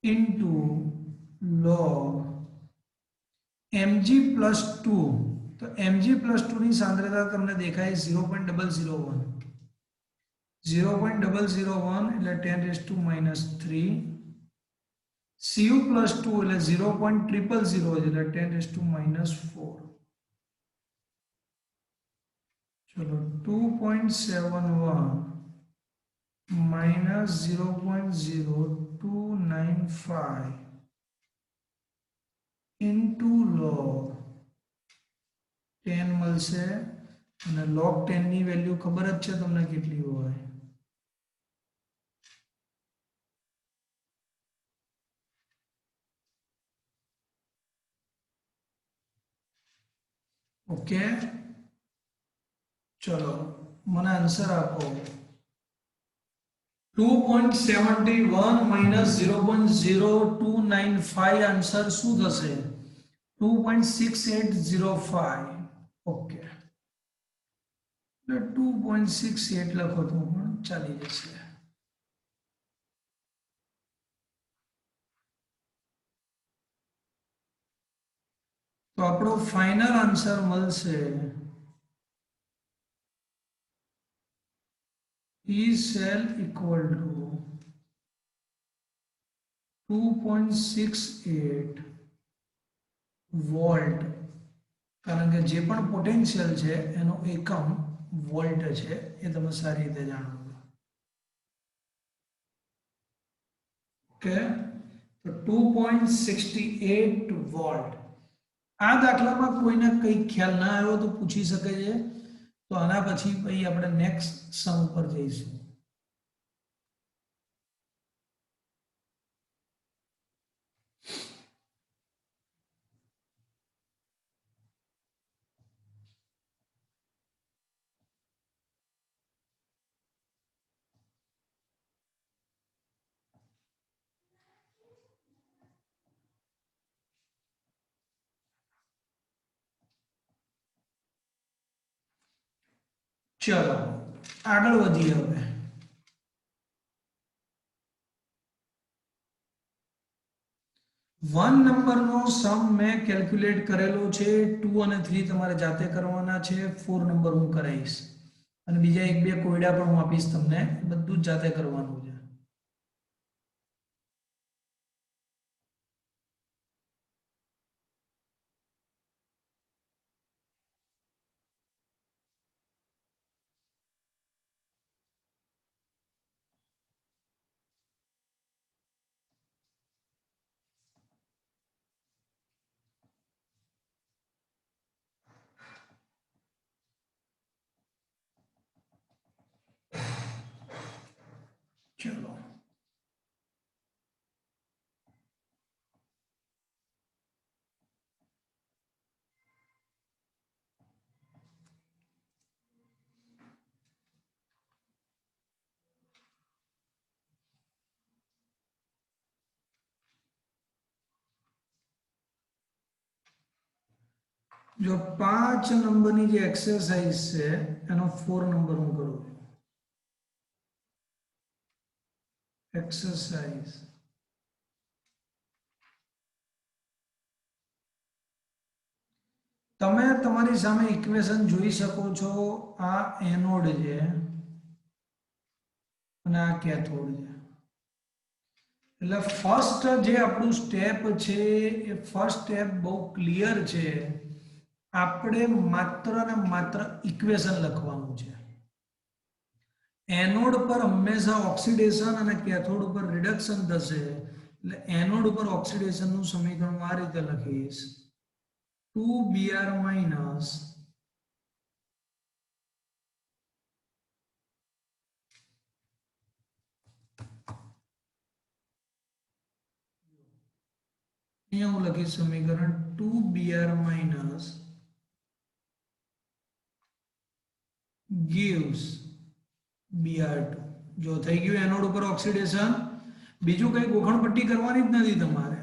into log mg plus 2. તો mg plus 2 ની સાંદ્રતા તમને દેખાય 0.001, 0.001 એટલે 10 raised to minus 3, cu plus 2 એટલે 0.000 એટલે 10 raised to minus 4. चलो 2.71 minus 0.0295 into log 10 મળશે અને log 10 ની વેલ્યુ ખબર જ છે તમને કેટલી હોય. ઓકે, ચલો મને આન્સર આપો. 2.71 minus 0.0295 આન્સર શું થશે? 2.6805. ઓકે, એટલે 2.68 લખો તો પણ ચાલી જશે. તો આપણો ફાઇનલ આન્સર મળશે E cell equal to 2.68 volt, કારણ કે જે પણ પોટેન્શિયલ છે એનો એકમ વોલ્ટ છે, એ તમે સારી રીતે જાણો છો. ઓકે, તો 2.68 વોલ્ટ. આ દાખલામાં કોઈને કંઈ ખ્યાલ ના આવ્યો તો પૂછી શકે છે, તો આના પછી આપણે નેક્સ્ટ સમ ઉપર જઈશું. ચલો આગળ વધીએ. હવે 1 નંબરનો સમ મેં કેલ્ક્યુલેટ કરેલો છે, 2 અને 3 તમારે જાતે કરવાના છે, 4 નંબર હું કરાવીશ અને બીજા એક બે કોયડા પણ હું આપીશ તમને, બધું જ જાતે કરવાનું છે. जो 5 नंबरनी जे एक्सरसाइज है एनो 4 नंबर हूँ करूँ एक्सरसाइज તમે તમારી સામે ઇક્વેશન જોઈ શકો છો આ એનોડ છે અને આ કેથોડ છે એટલે ફર્સ્ટ જે આપણું સ્ટેપ છે એ ફર્સ્ટ સ્ટેપ બહુ ક્લિયર છે આપણે માત્ર ને માત્ર ઇક્વેશન લખવાનું છે એનોડ પર હંમેશા ઓક્સિડેશન અને કેથોડ પર રિડક્શન થશે એટલે એનોડ પર ઓક્સિડેશનનું સમીકરણ હું આ રીતે લખીશ 2Br minus અહીંયા હું લખીશ સમીકરણ 2Br minus gives Br2 જો થઈ ગયું એનોડ ઉપર ઓક્સિડેશન બીજું કઈ ગોખણપટ્ટી કરવાની જ નથી તમારે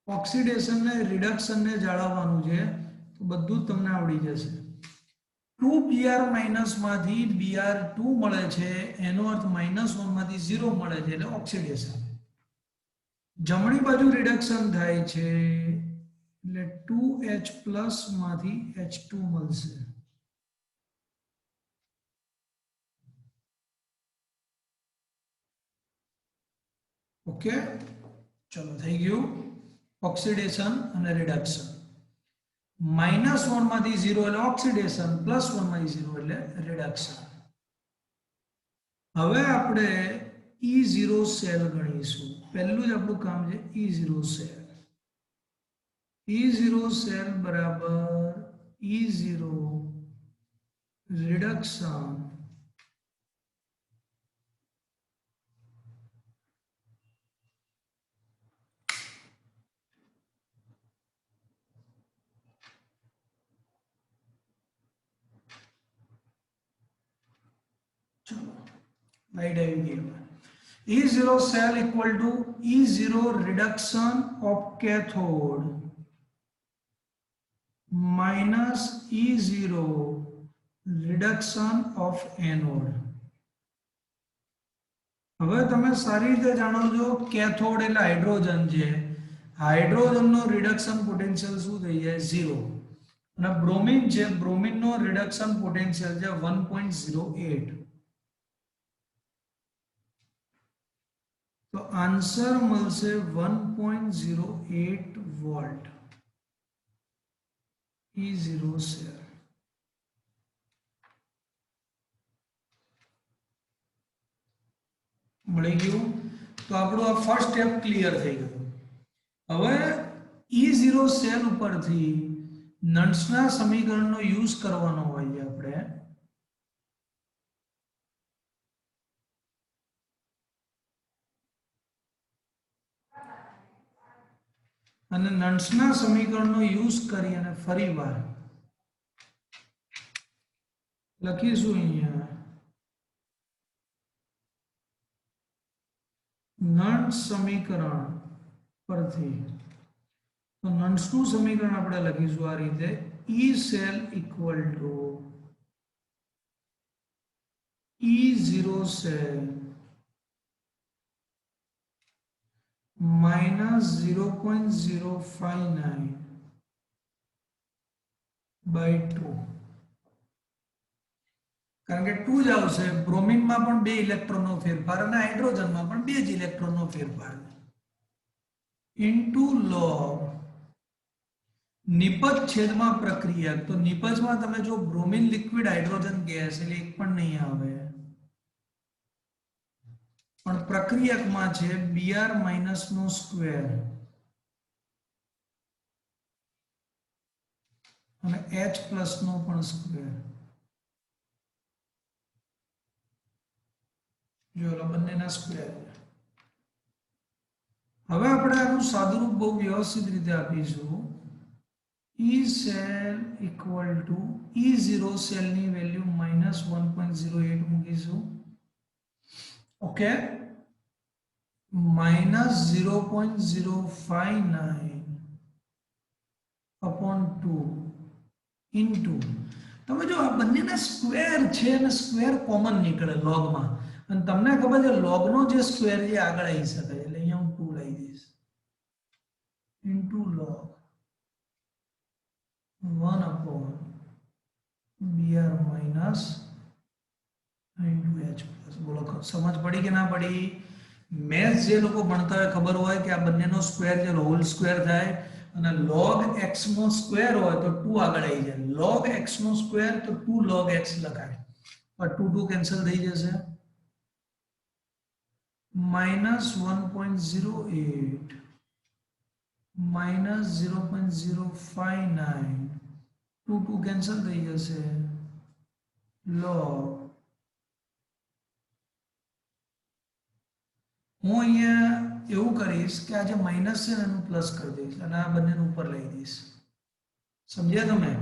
ઓક્સિડેશન ને રિડક્શન ને જાળવવાનું છે તો બધું જ તમને આવડી જશે 2Br માઇનસ માંથી Br2 મળે છે એનો અર્થ -1 માંથી 0 મળે છે એટલે ઓક્સિડેશન જમણી બાજુ રિડક્શન થાય છે એટલે 2H+ માંથી H2 મળશે ઓકે ચલો થઈ ગયું ઓક્સિડેશન અને રિડક્શન -1 માંથી 0 એટલે ઓક્સિડેશન +1 માંથી 0 એટલે રિડક્શન હવે આપણે E0 સેલ ગણીશું પહેલું જ આપણું કામ છે E0 સેલ E0 સેલ બરાબર E0 રિડક્શન लाइट आई गई E0 cell equal to E0 reduction of cathode minus E0 reduction of anode હવે તમે સારી રીતે જાણો છો કેથોડ એટલે હાઇડ્રોજન છે હાઇડ્રોજનનો રિડક્શન પોટેન્શિયલ શું થઈ જાય 0 અને બ્રોમિન છે બ્રોમિનનો રિડક્શન પોટેન્શિયલ છે 1.08 तो आंसर મળશે 1.08 વોલ્ટ E0 સેલ મળી ગયું તો આપણું આ ફર્સ્ટ સ્ટેપ ક્લિયર થઈ ગયું હવે E0 સેલ ઉપરથી નન્સના સમીકરણનો યુઝ કરવાનો હોય છે આપણે અને નન્સના સમીકરણનો યુઝ કરી અને ફરીવાર લખીશું અહીંયા નન્સ સમીકરણ પરથી તો નન્સનું સમીકરણ આપણે લખીશું આ રીતે E cell equal to E0 cell minus 0.059 by 2 કારણ કે 2 જ આવશે બ્રોમિનમાં પણ 2 ઇલેક્ટ્રોનનો ફેરફાર અને હાઇડ્રોજનમાં પણ 2 જ ઇલેક્ટ્રોનનો ફેરફાર ઇન્ટુ log નિપજ છેદમાં પ્રક્રિયક તો નિપજમાં તમે જો બ્રોમિન લિક્વિડ હાઇડ્રોજન ગેસ એટલે એક પણ નહીં આવે પણ પ્રક્રિયકમાં છે Br માઇનસ નો સ્ક્વેર અને H પ્લસ નો પણ સ્ક્વેર જો બંનેના સ્ક્વેર હવે આપણે આનું સાદુરૂપ બહુ વ્યવસ્થિત રીતે આપીશું E cell equal to E0 સેલની વેલ્યુ -1.08 મૂકીશું ओके -0.059 अपॉन 2 ઇન્ટુ તમે જો આ બંનેના સ્ક્વેર છે અને સ્ક્વેર કોમન નીકળે લોગમાં અને તમને ખબર છે લોગનો જે સ્ક્વેર છે આગળ આવી શકે એટલે અહીંયા હું 2 લઈ દઈશ into log 1 upon br minus into h plus બોલો સમજ પડી કે ના પડી મેથ્સ જે લોકો ભણતા હોય ખબર હોય કે આ બંનેનો સ્ક્વેર જે હોલ સ્ક્વેર થાય અને log x નો સ્ક્વેર હોય તો 2 આગળ આવી જાય log x નો સ્ક્વેર તો 2 log x લખાય और 2 2 કેન્સલ થઈ જશે -1.08 -0.059 2 2 કેન્સલ થઈ જશે log હું અહીંયા એવું કરીશ કે આ જે માઈનસ છે એનું પ્લસ કરી દઈશ અને આ બંનેનું ઉપર લઈ દઈશ સમજ્યા તમે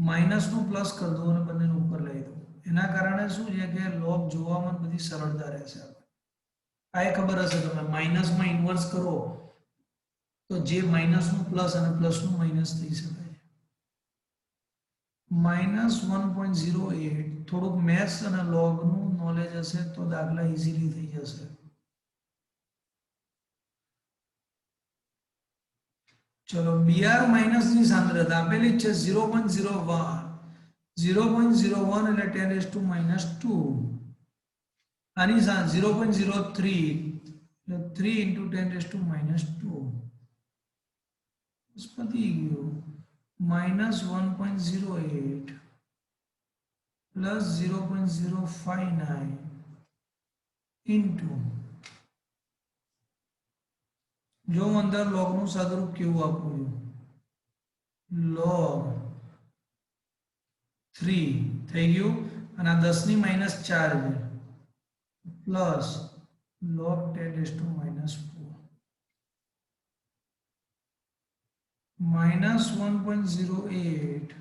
માઈનસનું પ્લસ કરી દો અને બંનેનું ઉપર લઈ દો એના કારણે શું છે કે log જોવામાં બધી સરળતા રહેશે આ ખબર હશે તમે માઈનસમાં ઇન્વર્સ કરો તો જે માઈનસનું પ્લસ અને પ્લસનું માઈનસ થઈ શકે -1.08 થોડુંક મેથ્સ અને લોગનું નોલેજ હશે તો દાખલા ઈઝીલી થઈ જશે ચલો br માઈનસ ની સાંદ્રતા આપેલી છે 0.01 0.01 એટલે 10 raised to -2 આની સાથ 0.03 એટલે 3 into 10 raised to -2 પતી ગયું -1.08 plus 0.059 into જો અંદર log નું સાદુરૂપ કેવું આપું log 3 થઈ ગયું અને આ 10 ની -4 છે plus log 10 raised to -4 -1.08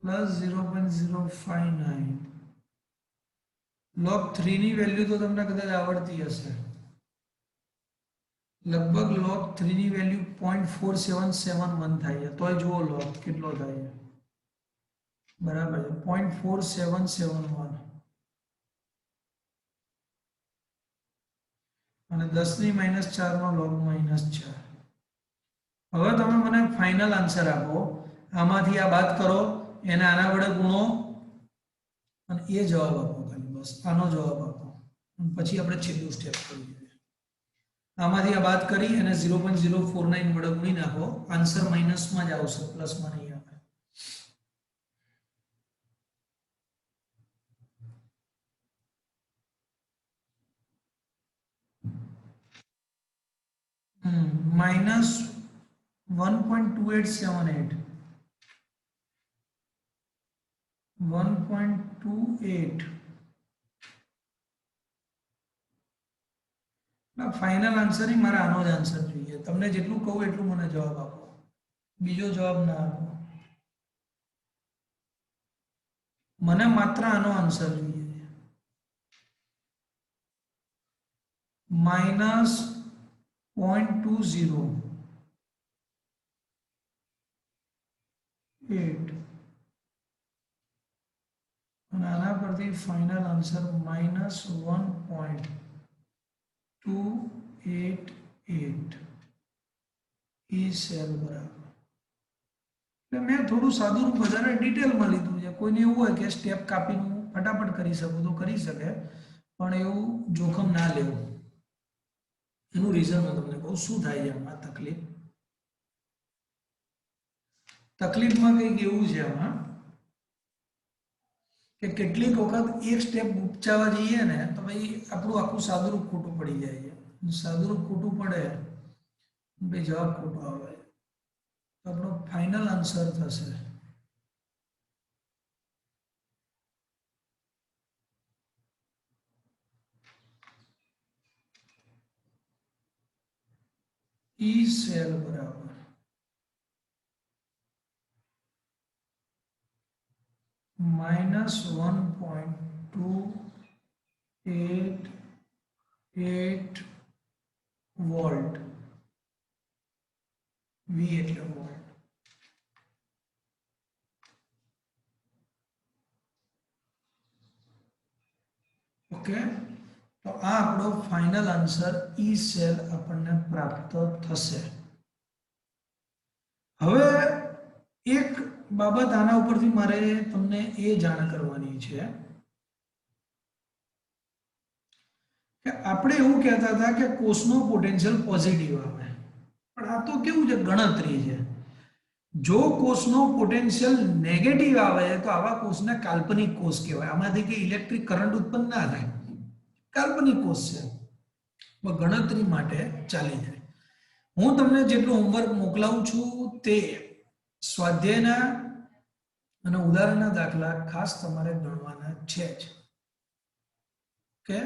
plus 0.059 log 3 ની વેલ્યુ તો તમને કદાચ આવડતી હશે लगभग log 3 ની વેલ્યુ 0.4771 થાય છે તોય જુઓ log કેટલો થાય છે બરાબર છે 0.4771 અને 10 ની -4 નો log -4 હવે તમે મને ફાઇનલ આન્સર આપો આમાંથી આ બાદ કરો એને આના વડે ગુણો અને એ જવાબ આપો ખાલી બસ આનો જવાબ આપો પછી આપણે છેલ્લું સ્ટેપ કરીએ આમાંથી આ બાદ કરી અને 0.049 વડે ગુણી નાખો આન્સર માઈનસમાં જ આવશે પ્લસમાં નહીં આવે -1.2878 1.28 ફાઇનલ આન્સર ही મારા આનો જ આન્સર જોઈએ તમને જેટલું કહું એટલું મને જવાબ આપો બીજો જવાબ ના આપો મને માત્ર આનો આન્સર જોઈએ -0.208 અને આના પરથી ફાઇનલ આન્સર -1.288 ई सेल बराबर એટલે મેં થોડું સાદું રૂપ વધારે ડિટેલમાં લીધું છે કોઈને એવું હોય કે સ્ટેપ કાપીને ફટાફટ કરી શકું તો કરી શકે પણ એવું જોખમ ના લેવું એનું રીઝન હું તમને કહું શું થાય છે આમાં તકલીફમાં કંઈક એવું છે આમાં કે કેટલીક વખત એક સ્ટેપ ઉપચાવા જઈએ ને તો ભાઈ આપણું આખું સાદુરૂપ ખોટું પડી જાય છે સાદુરૂપ ખોટું પડે ભાઈ જવાબ ખોટો આવે તો આપણો ફાઇનલ આન્સર થશે ई सेल बराबर -1.288 वोल्ट वी એટલે વોલ્ટ ઓકે, તો આ આપણો ફાઇનલ આન્સર ઈ સેલ આપણને પ્રાપ્ત થશે. હવે એક બાબત આના ઉપરથી મારે તમને એ જાણ કરવાની છે કે આપણે એવું કહેતા હતા કે કોષનો પોટેન્શિયલ પોઝિટિવ આવે, પણ આ તો કેવું છે, ગણતરી છે. જો કોષનો પોટેન્શિયલ નેગેટિવ આવે તો આવા કોષને કાલ્પનિક કોષ કહેવાય. આમાંથી કે ઇલેક્ટ્રિક કરંટ ઉત્પન્ન ના થાય, કાલ્પનિક કોષ છે, ગણતરી માટે ચાલી જાય. હું તમને જેટલું હોમવર્ક મોકલાવું છું તે સ્વાધ્યાયના અને ઉદાહરણના દાખલા ખાસ તમારે ગણવાના છે જ. ઓકે.